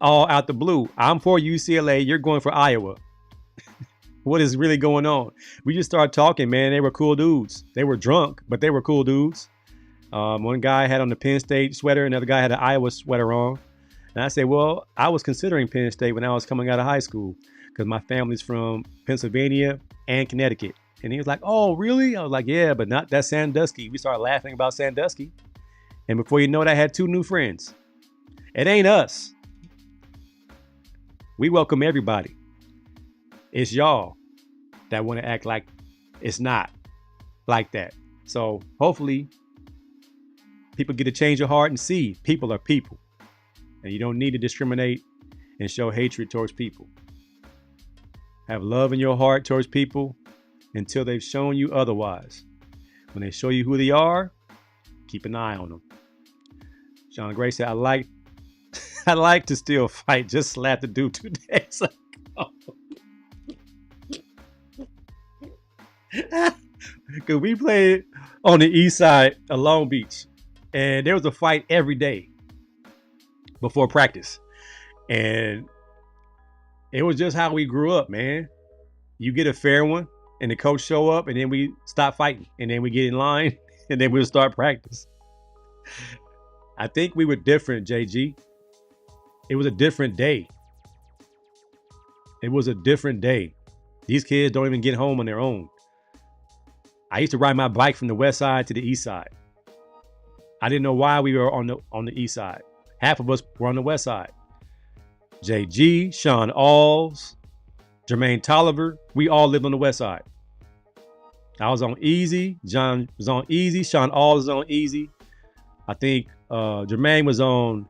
all out the blue? I'm for UCLA. You're going for Iowa. What is really going on? We just started talking, man. They were cool dudes. They were drunk, but they were cool dudes. One guy had on the Penn State sweater. Another guy had an Iowa sweater on. And I said, well, I was considering Penn State when I was coming out of high school because my family's from Pennsylvania and Connecticut. And he was like, oh, really? I was like, yeah, but not that Sandusky. We started laughing about Sandusky. And before you know it, I had two new friends. It ain't us. We welcome everybody. It's y'all that want to act like it's not like that. So hopefully people get to change your heart and see people are people. And you don't need to discriminate and show hatred towards people. Have love in your heart towards people until they've shown you otherwise. When they show you who they are, keep an eye on them. Sean Gray said, I like to still fight. Just slapped the dude 2 days ago. Because we played on the east side of Long Beach. And there was a fight every day before practice. And it was just how we grew up, man. You get a fair one and the coach show up and then we stop fighting. And then we get in line and then we'll start practice. I think we were different, JG. It was a different day. It was a different day. These kids don't even get home on their own. I used to ride my bike from the west side to the east side. I didn't know why we were on the east side. Half of us were on the west side. JG, Sean Alls, Jermaine Tolliver, we all lived on the west side. I was on easy. John was on easy. Sean Alls was on easy. I think Jermaine was on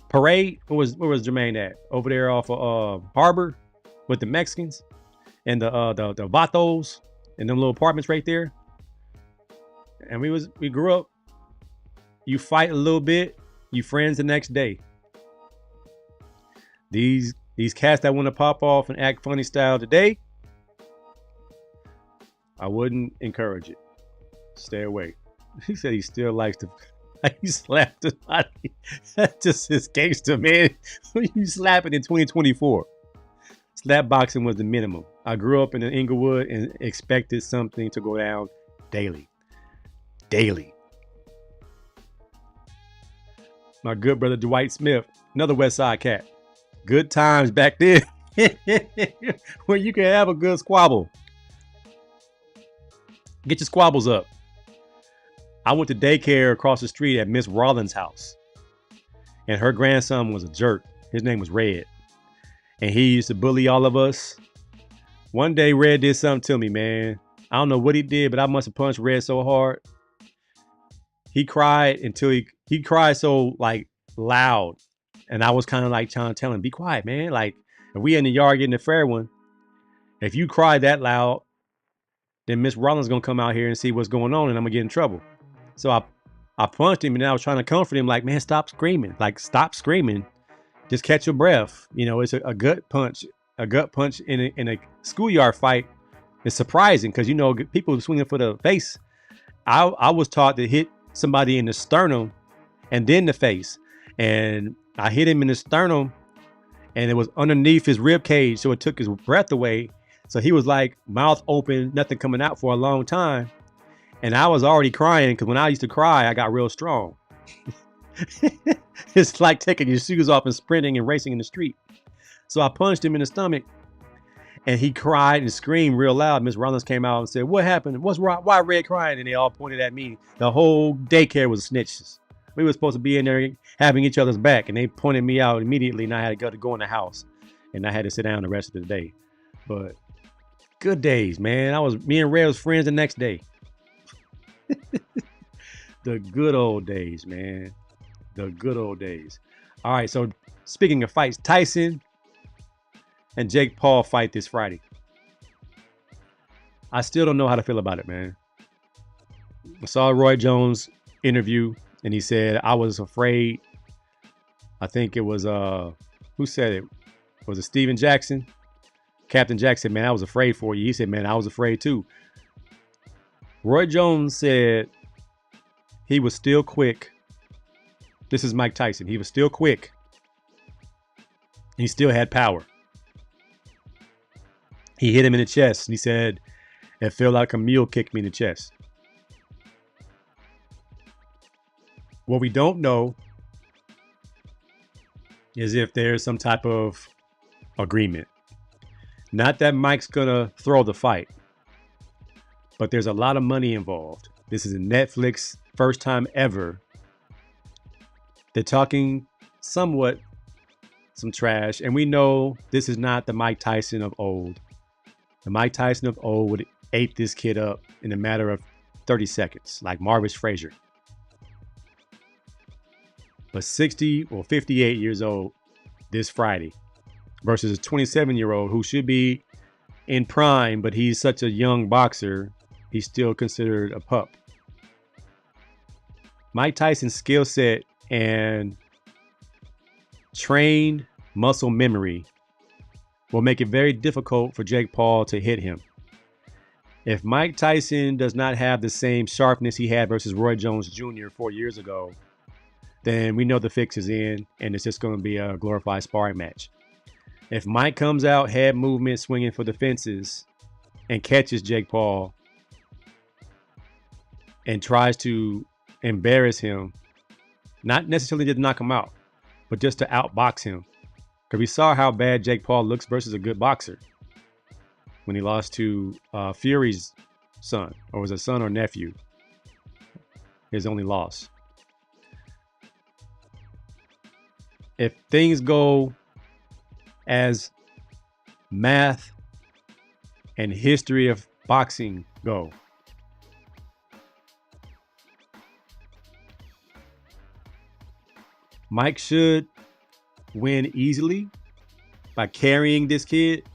Parade. Where was Jermaine at? Over there off of Harbor with the Mexicans and the Vatos and them little apartments right there. And we grew up. You fight a little bit, you friends the next day. These cats that want to pop off and act funny style today, I wouldn't encourage it. Stay away. He said he still likes to. He slapped the body. That's just his gangster, man. You slap it in 2024. Slap boxing was the minimum. I grew up in Inglewood and expected something to go down daily. Daily. My good brother Dwight Smith, another West Side cat. Good times back then. Where you can have a good squabble. Get your squabbles up. I went to daycare across the street at Miss Rollins' house. And her grandson was a jerk. His name was Red. And he used to bully all of us. One day Red did something to me, man. I don't know what he did, but I must have punched Red so hard. He cried until he cried so like loud. And I was kind of like trying to tell him, be quiet, man. Like if we in the yard getting a fair one, if you cry that loud, then Miss Rollins gonna come out here and see what's going on and I'm gonna get in trouble. So I punched him and I was trying to comfort him like, man, stop screaming. Like, stop screaming. Just catch your breath. You know, it's a gut punch. A gut punch in a schoolyard fight is surprising because, you know, people swinging for the face. I was taught to hit somebody in the sternum and then the face. And I hit him in the sternum and it was underneath his rib cage. So it took his breath away. So he was like mouth open, nothing coming out for a long time. And I was already crying because when I used to cry, I got real strong. It's like taking your shoes off and sprinting and racing in the street. So I punched him in the stomach and he cried and screamed real loud. Miss Rollins came out and said, what happened? What's wrong? Why Red crying? And they all pointed at me. The whole daycare was snitches. We were supposed to be in there having each other's back and they pointed me out immediately and I had to go in the house and I had to sit down the rest of the day. But good days, man. Me and Red was friends the next day. The good old days, man. The good old days. All right, so speaking of fights, Tyson and Jake Paul fight this Friday. I still don't know how to feel about it, man. I saw Roy Jones interview and he said, I was afraid. I think it was, who said it? Was it Steven Jackson? Captain Jackson, man, I was afraid for you. He said, man, I was afraid too. Roy Jones said he was still quick. This is Mike Tyson. He was still quick. He still had power. He hit him in the chest and he said, it felt like a mule kicked me in the chest. What we don't know is if there's some type of agreement. Not that Mike's gonna throw the fight, but there's a lot of money involved. This is a Netflix first time ever. They're talking somewhat some trash, and we know this is not the Mike Tyson of old. The Mike Tyson of old would ate this kid up in a matter of 30 seconds, like Marvis Frazier. But 60 or 58 years old this Friday versus a 27-year-old who should be in prime, but he's such a young boxer, he's still considered a pup. Mike Tyson's skill set and trained muscle memory will make it very difficult for Jake Paul to hit him. If Mike Tyson does not have the same sharpness he had versus Roy Jones Jr. 4 years ago, then we know the fix is in and it's just going to be a glorified sparring match. If Mike comes out head movement swinging for the fences and catches Jake Paul and tries to embarrass him, not necessarily to knock him out, but just to outbox him. Because we saw how bad Jake Paul looks versus a good boxer when he lost to Fury's son, or was it son or nephew? His only loss. If things go as math and history of boxing go, Mike should win easily by carrying this kid.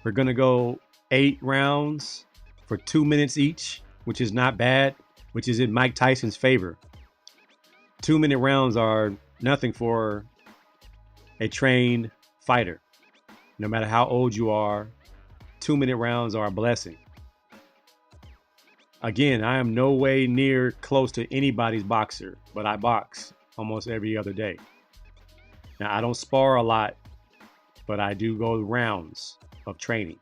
We're going to go 8 rounds for 2 minutes each, which is not bad, which is in Mike Tyson's favor. 2-minute rounds are nothing for a trained fighter. No matter how old you are, 2-minute rounds are a blessing. Again, I am no way near close to anybody's boxer, but I box almost every other day. Now, I don't spar a lot, but I do go rounds of training.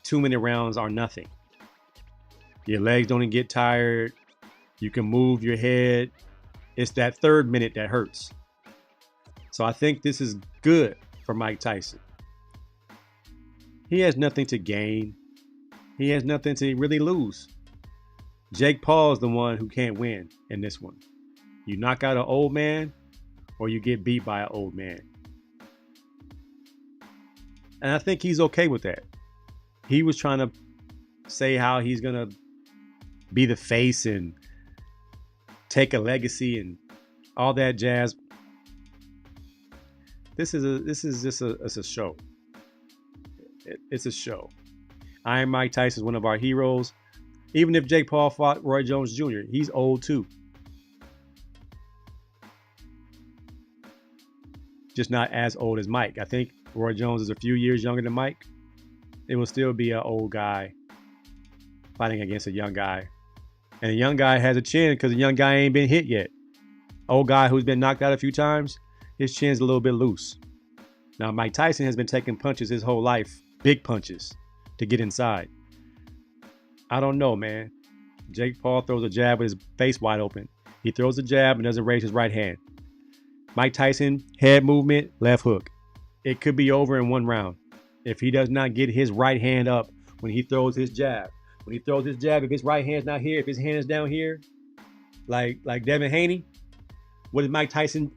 2-minute rounds are nothing. Your legs don't even get tired. You can move your head. It's that 3rd minute that hurts. So I think this is good for Mike Tyson. He has nothing to gain. He has nothing to really lose. Jake Paul is the one who can't win in this one. You knock out an old man or you get beat by an old man. And I think he's okay with that. He was trying to say how he's going to be the face and take a legacy and all that jazz. This is just a show. It's a show. Iron Mike Tyson is one of our heroes. Even if Jake Paul fought Roy Jones Jr., he's old too. Just not as old as Mike. I think Roy Jones is a few years younger than Mike. It will still be an old guy fighting against a young guy. And a young guy has a chin because the young guy ain't been hit yet. Old guy who's been knocked out a few times, his chin's a little bit loose. Now, Mike Tyson has been taking punches his whole life, big punches, to get inside. I don't know, man. Jake Paul throws a jab with his face wide open. He throws a jab and doesn't raise his right hand. Mike Tyson, head movement, left hook. It could be over in 1 round. If he does not get his right hand up when he throws his jab. When he throws his jab, if his right hand's not here, if his hand is down here, like Devin Haney, what is Mike Tyson's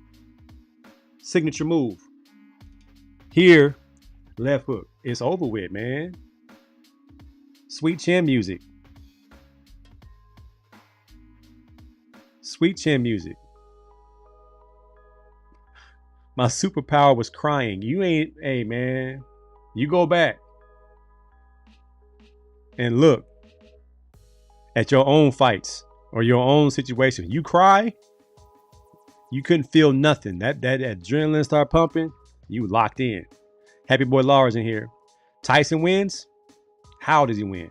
signature move? Here, left hook. It's over with, man. Sweet chin music. Sweet chin music. My superpower was crying. You ain't, hey man, you go back. and look at your own fights or your own situation. You cry, you couldn't feel nothing. That adrenaline start pumping, you locked in. Happy boy Laura's in here. Tyson wins. How does he win?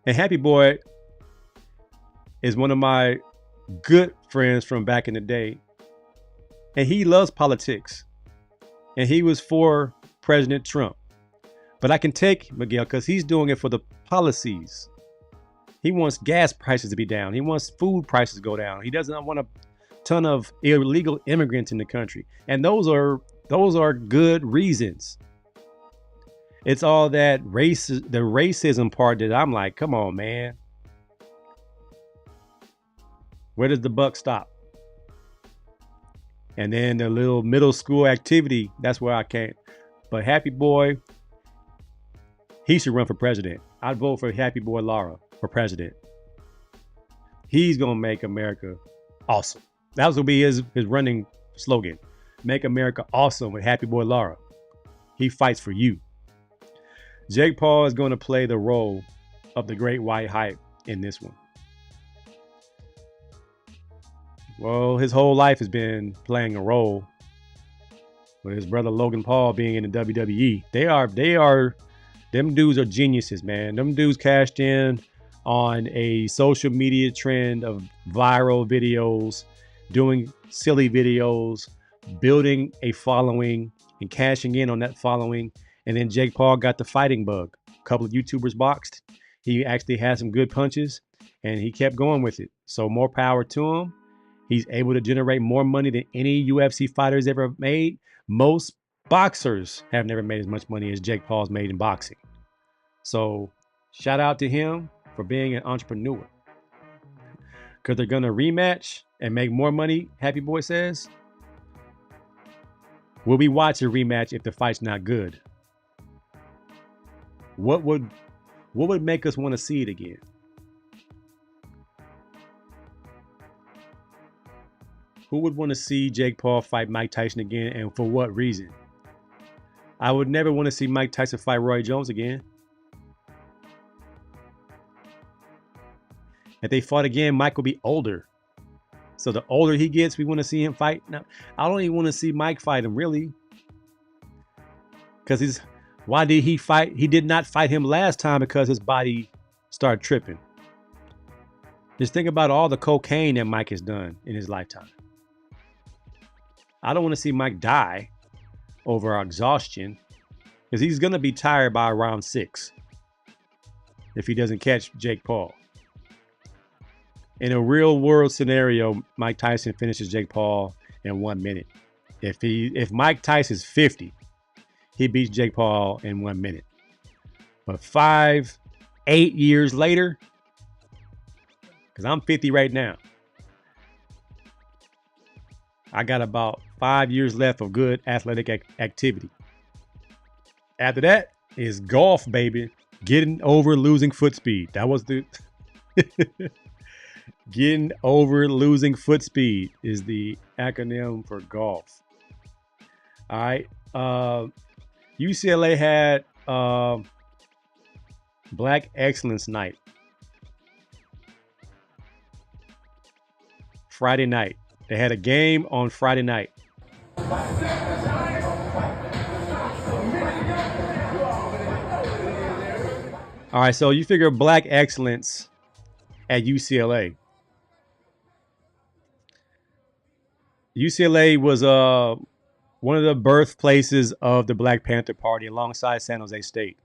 And Happy Boy is one of my good friends from back in the day. And he loves politics. And he was for President Trump. But I can take Miguel because he's doing it for the policies. He wants gas prices to be down. He wants food prices to go down. He doesn't want a ton of illegal immigrants in the country. And those are good reasons. It's all that the racism part that I'm like, come on, man. Where does the buck stop? And then the little middle school activity, that's where I can't. But Happy Boy, he should run for president. I'd vote for Happy Boy Lara for president. He's going to make America awesome. That was going to be his running slogan. Make America awesome with Happy Boy Lara. He fights for you. Jake Paul is going to play the role of the great white hype in this one. Well, his whole life has been playing a role with his brother Logan Paul being in the WWE. Them dudes are geniuses, man. Them dudes cashed in on a social media trend of viral videos, doing silly videos, building a following and cashing in on that following. And then Jake Paul got the fighting bug. A couple of YouTubers boxed. He actually had some good punches and he kept going with it. So more power to him. He's able to generate more money than any UFC fighters ever made. Most boxers have never made as much money as Jake Paul's made in boxing. So shout out to him for being an entrepreneur. Because they're going to rematch and make more money, Happy Boy says. Will we watch a rematch if the fight's not good? What would make us want to see it again? Who would want to see Jake Paul fight Mike Tyson again, and for what reason? I would never want to see Mike Tyson fight Roy Jones again. If they fought again, Mike will be older. So the older he gets, we want to see him fight. Now, I don't even want to see Mike fight him, really. Because why did he fight? He did not fight him last time because his body started tripping. Just think about all the cocaine that Mike has done in his lifetime. I don't want to see Mike die over exhaustion because he's going to be tired by round 6 if he doesn't catch Jake Paul. In a real world scenario, Mike Tyson finishes Jake Paul in 1 minute. If Mike Tyson's 50, he beats Jake Paul in 1 minute. But 8 years later, because I'm 50 right now, I got about 5 years left of good athletic activity. After that is golf, baby. Getting over losing foot speed. That was the... Getting over losing foot speed is the acronym for golf. All right. UCLA had Black Excellence Night. Friday night. They had a game on Friday night. All right, so you figure Black Excellence at UCLA. UCLA was one of the birthplaces of the Black Panther Party alongside San Jose State.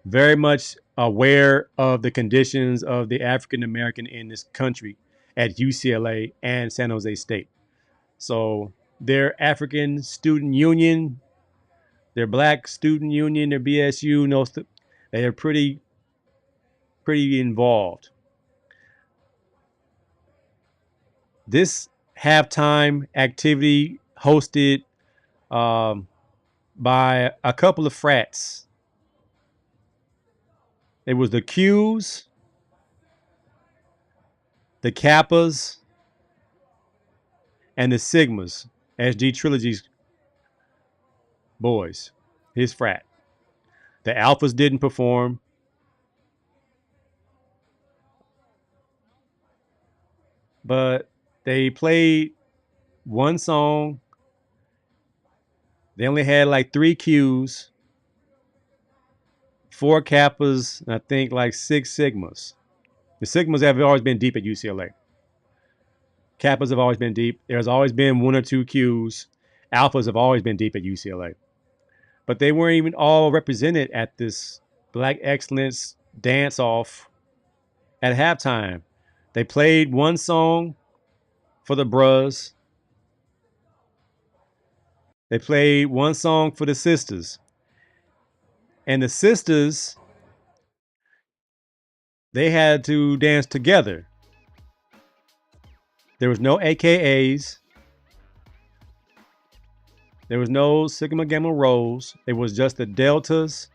Very much aware of the conditions of the African American in this country at UCLA and San Jose State. So their African Student Union, their Black Student Union, their BSU, they are pretty involved. This halftime activity hosted by a couple of frats. It was the Qs, the Kappas, and the Sigmas, SG Trilogy's boys, his frat. The Alphas didn't perform. But they played one song. They only had like 3 Qs, 4 Kappas, and I think like 6 Sigmas. The Sigmas have always been deep at UCLA. Kappas have always been deep. There's always been 1 or 2 Qs. Alphas have always been deep at UCLA. But they weren't even all represented at this Black Excellence dance-off at halftime. They played one song for the bros. They played one song for the sisters. And the sisters, they had to dance together. There was no AKAs. There was no Sigma Gamma Rhos. It was just the Deltas.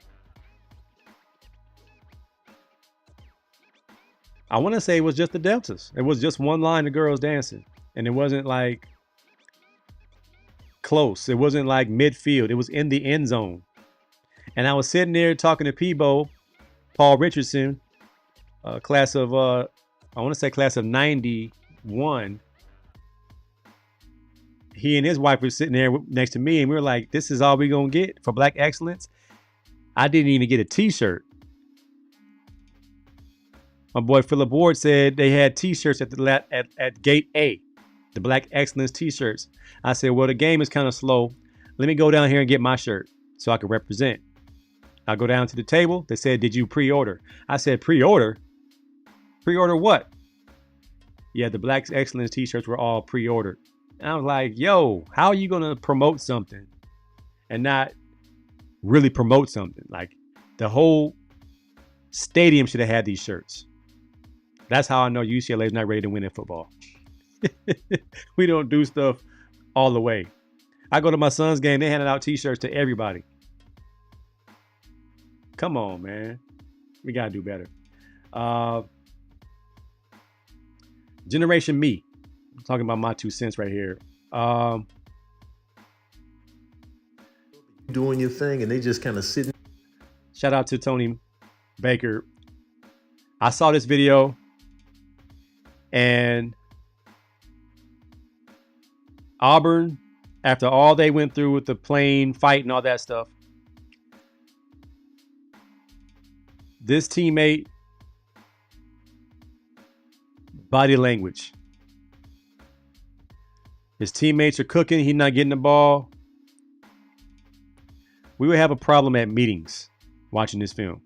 I want to say it was just the Deltas. It was just one line of girls dancing. And it wasn't like close. It wasn't like midfield. It was in the end zone. And I was sitting there talking to Peebo, Paul Richardson, class of, I want to say class of 91. He and his wife were sitting there next to me, and we were like, this is all we're going to get for Black Excellence? I didn't even get a T-shirt. My boy Philip Ward said they had T-shirts at Gate A, the Black Excellence T-shirts. I said, well, the game is kind of slow. Let me go down here and get my shirt so I can represent. I go down to the table. They said, did you pre-order? I said, pre-order? Pre-order what? Yeah, the Black Excellence T-shirts were all pre-ordered. And I was like, yo, how are you going to promote something and not really promote something? Like, the whole stadium should have had these shirts. That's how I know UCLA is not ready to win in football. We don't do stuff all the way. I go to my son's game, they handed out T-shirts to everybody. Come on, man. We got to do better. Generation Me. I'm talking about my 2 cents right here. Doing your thing and they just kind of sitting. Shout out to Tony Baker. I saw this video and Auburn, after all they went through with the plane fight and all that stuff, this teammate, body language. His teammates are cooking. He's not getting the ball. We would have a problem at meetings watching this film.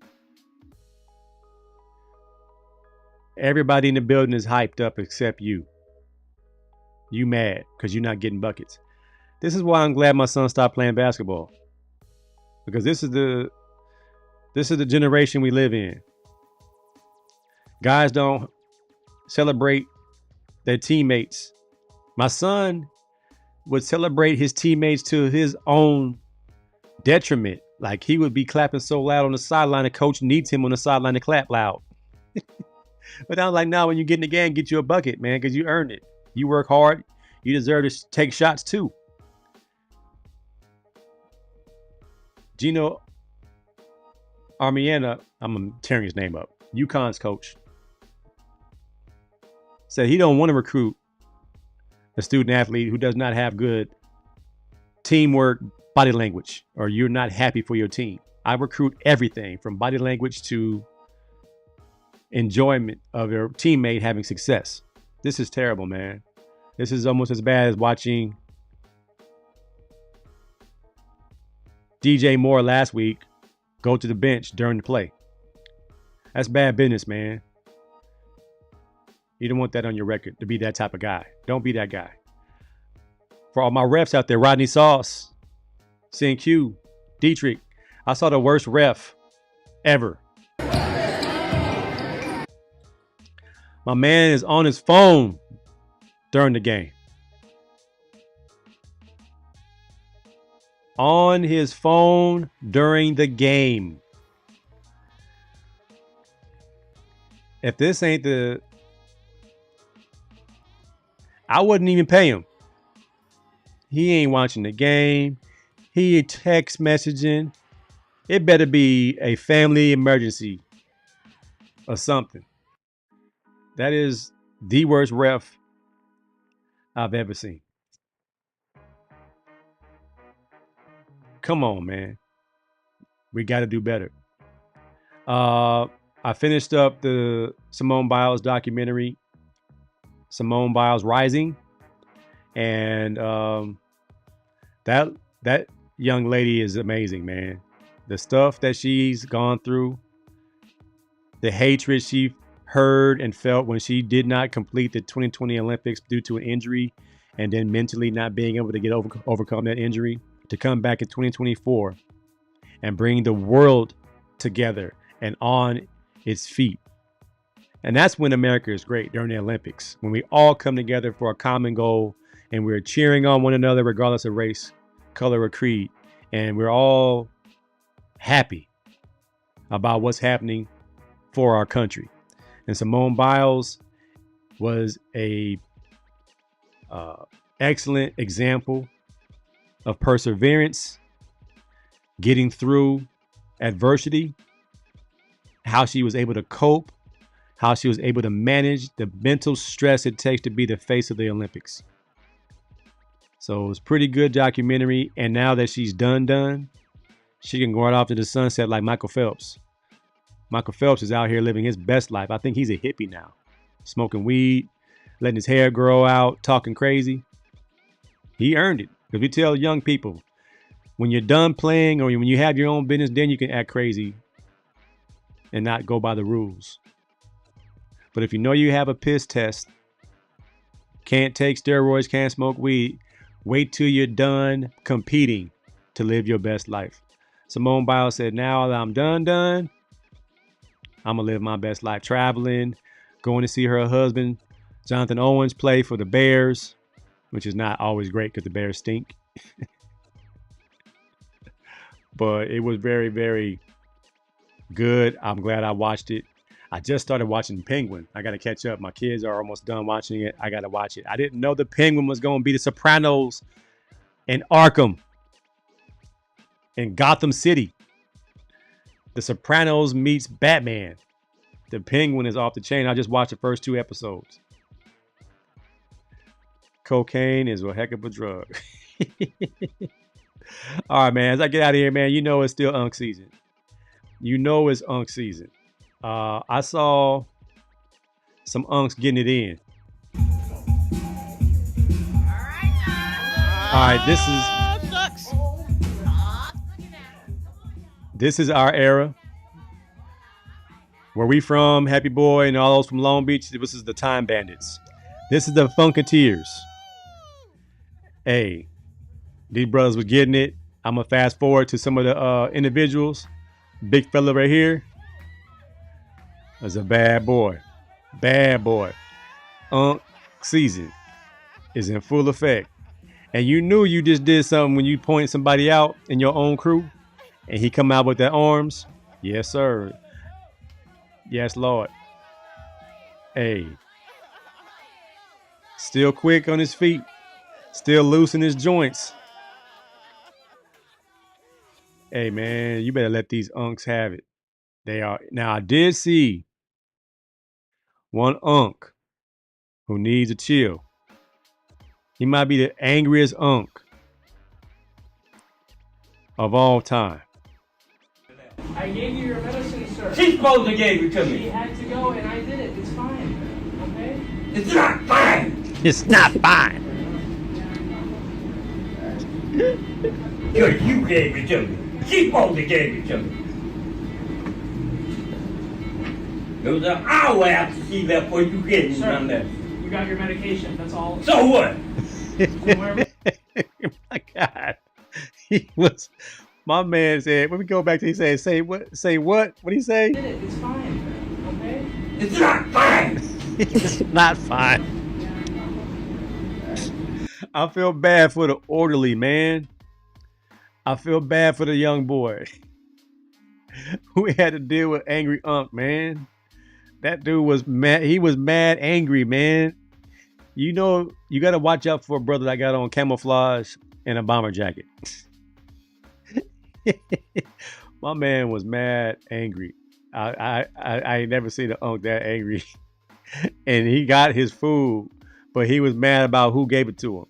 Everybody in the building is hyped up except you. You mad because you're not getting buckets. This is why I'm glad my son stopped playing basketball. Because this is the generation we live in. Guys don't celebrate their teammates. My son would celebrate his teammates to his own detriment. Like, he would be clapping so loud on the sideline, the coach needs him on the sideline to clap loud. But I was like, no, when you get in the game, get you a bucket, man, because you earned it. You work hard. You deserve to take shots too. Gino Armiena, I'm tearing his name up, UConn's coach, said he don't want to recruit a student athlete who does not have good teamwork, body language, or you're not happy for your team. I recruit everything from body language to enjoyment of your teammate having success. This is terrible, man. This is almost as bad as watching DJ Moore last week go to the bench during the play. That's bad business, man. You don't want that on your record, to be that type of guy. Don't be that guy. For all my refs out there, Rodney Sauce, CNQ, Dietrich, I saw the worst ref ever. My man is on his phone during the game. On his phone during the game. If this ain't I wouldn't even pay him. He ain't watching the game. He text messaging. It better be a family emergency or something. That is the worst ref I've ever seen. Come on, man. We got to do better. I finished up the Simone Biles documentary, Simone Biles Rising, and that young lady is amazing, man. The stuff that she's gone through, the hatred she heard and felt when she did not complete the 2020 Olympics due to an injury, and then mentally not being able to overcome that injury, to come back in 2024 and bring the world together and on its feet. And that's when America is great, during the Olympics, when we all come together for a common goal and we're cheering on one another regardless of race, color, or creed. And we're all happy about what's happening for our country. And Simone Biles was a excellent example of perseverance, getting through adversity, how she was able to cope, how she was able to manage the mental stress it takes to be the face of the Olympics. So it was pretty good documentary. And now that she's done, she can go right off to the sunset like Michael Phelps. Michael Phelps is out here living his best life. I think he's a hippie now, smoking weed, letting his hair grow out, talking crazy. He earned it. If you tell young people, when you're done playing or when you have your own business, then you can act crazy and not go by the rules. But if you know you have a piss test, can't take steroids, can't smoke weed, wait till you're done competing to live your best life. Simone Biles said, now that I'm done, I'm going to live my best life, traveling, going to see her husband, Jonathan Owens, play for the Bears, which is not always great because the Bears stink. But it was very, very good. I'm glad I watched it. I just started watching Penguin. I got to catch up. My kids are almost done watching it. I got to watch it. I didn't know the Penguin was going to be the Sopranos and Arkham and Gotham City. The Sopranos meets Batman. The Penguin is off the chain. I just watched the first 2 episodes. Cocaine is a heck of a drug. All right, man. As I get out of here, man, you know it's still Unk season. You know it's Unk season. I saw some Unks getting it in. All right, this is our era. Where we from, Happy Boy, and all those from Long Beach. This is the Time Bandits. This is the Funketeers. Hey, these brothers were getting it. I'm gonna fast forward to some of the individuals. Big fella right here. That's a bad boy. Bad boy. Unk season is in full effect. And you knew you just did something when you point somebody out in your own crew and he come out with their arms. Yes, sir. Yes, Lord. Hey. Still quick on his feet. Still loose in his joints. Hey, man, you better let these Unks have it. They are. Now, I did see one Unk who needs a chill. He might be the angriest Unk of all time. I gave you your medicine, sir. She's supposed to give it to She me. had to go, and I did it. It's fine. Okay? It's not fine. It's not fine. Because you gave it to me. She's supposed to give it to me. It was an hour after she left before you gave me Sir, some left. you got your medication. That's all. So what? My God. He was, my man said, when we go back to he said, say what? What did he say? I did it. It's fine. Okay? It's not fine. It's not fine. I feel bad for the orderly, man. I feel bad for the young boy who had to deal with angry Unk, man. That dude was mad. He was mad angry, man. You know, you got to watch out for a brother that got on camouflage and a bomber jacket. My man was mad angry. I ain't never seen an unk that angry. And he got his food, but he was mad about who gave it to him.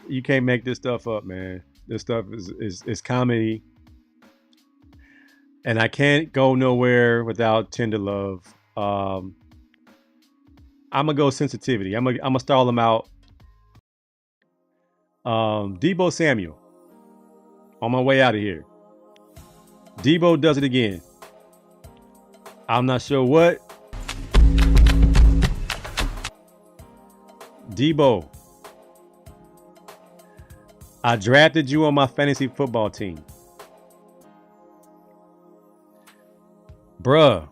You can't make this stuff up, man. This stuff is comedy. And I can't go nowhere without tender love. I'm gonna go sensitivity. I'm gonna stall them out. Debo Samuel. On my way out of here. Debo does it again. I'm not sure what. Debo. I drafted you on my fantasy football team. Bruh.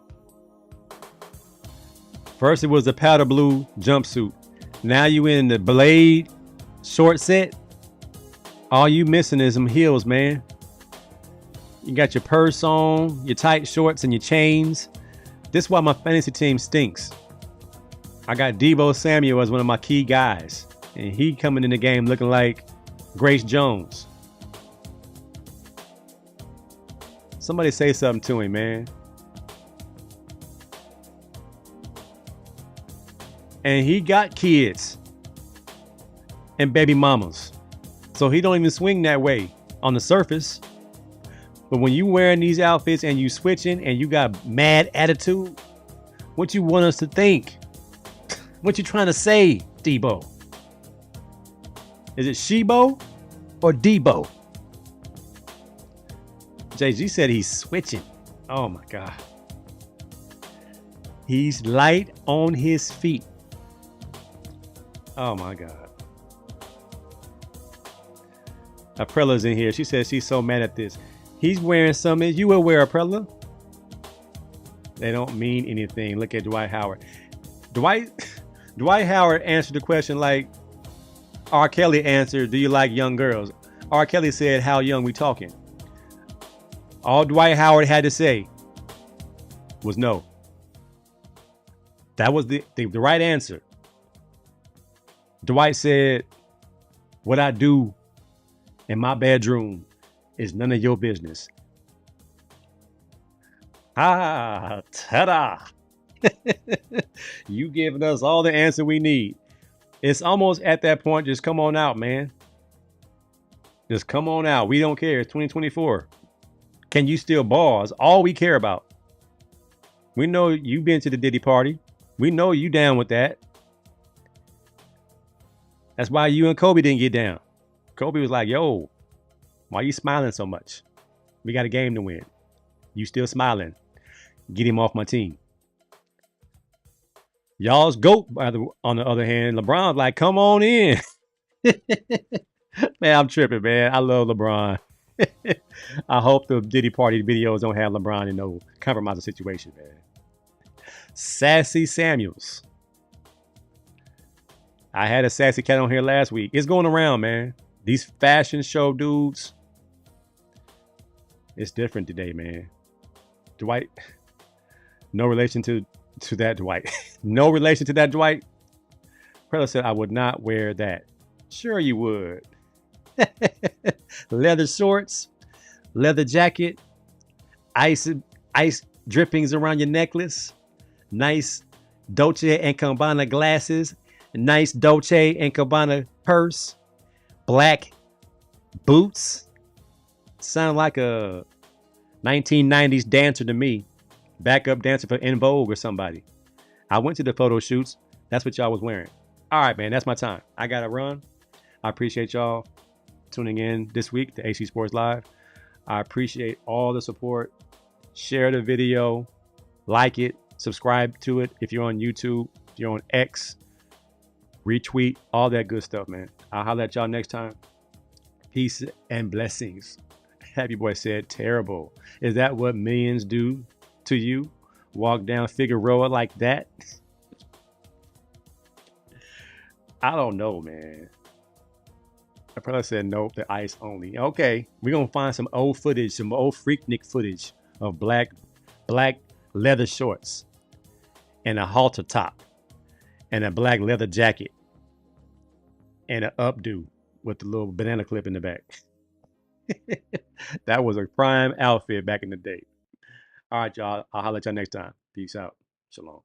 First it was the powder blue jumpsuit. Now you in the blade short set. All you missing is some heels, man. You got your purse on, your tight shorts, and your chains. This is why my fantasy team stinks. I got Debo Samuel as one of my key guys. And he coming in the game looking like Grace Jones. Somebody say something to him, man. And he got kids and baby mamas. So he don't even swing that way on the surface. But when you wearing these outfits and you switching and you got mad attitude, what you want us to think? What you trying to say, Debo? Is it Shebo or Debo? JG said he's switching. Oh my God. He's light on his feet. Oh my God. Aprella's in here. She says she's so mad at this. He's wearing something. You will wear Aprella. They don't mean anything. Look at Dwight Howard. Dwight Howard answered the question like R. Kelly answered, do you like young girls? R. Kelly said, how young we talking? All Dwight Howard had to say was no. That was the right answer. Dwight said, what I do in my bedroom is none of your business. Ta-da. You giving us all the answer we need. It's almost at that point. Just come on out, man. Just come on out. We don't care. It's 2024. Can you still ball? It's all we care about. We know you've been to the Diddy party. We know you down with that. That's why you and Kobe didn't get down. Kobe was like, yo, why you smiling so much? We got a game to win. You still smiling. Get him off my team. Y'all's GOAT, on the other hand, LeBron's like, come on in. Man, I'm tripping, man. I love LeBron. I hope the Diddy party videos don't have LeBron in no compromising situation, man. Sassy Samuels. I had a sassy cat on here last week. It's going around, man. These fashion show dudes. It's different today, man. Dwight. No relation to that Dwight. No relation to that Dwight. Prella said, I would not wear that. Sure you would. Leather shorts, leather jacket, ice drippings around your necklace, nice Dolce & Gabbana glasses, nice Dolce & Gabbana purse, black boots. Sound like a 1990s dancer to me. Backup dancer for En Vogue or somebody. I went to the photo shoots. That's what y'all was wearing. All right, man. That's my time. I got to run. I appreciate y'all tuning in this week to AC Sports Live. I appreciate all the support. Share the video. Like it. Subscribe to it if you're on YouTube. If you're on X. Retweet. All that good stuff, man. I'll holler at y'all next time. Peace and blessings. Happy Boy said, terrible. Is that what millions do to you? Walk down Figueroa like that? I don't know, man. I probably said nope, the ice only. Okay, we're gonna find some old footage, some old Freaknik footage of black leather shorts and a halter top and a black leather jacket and an updo. with the little banana clip in the back. That was a prime outfit back in the day. All right, y'all. I'll holler at y'all next time. Peace out. Shalom.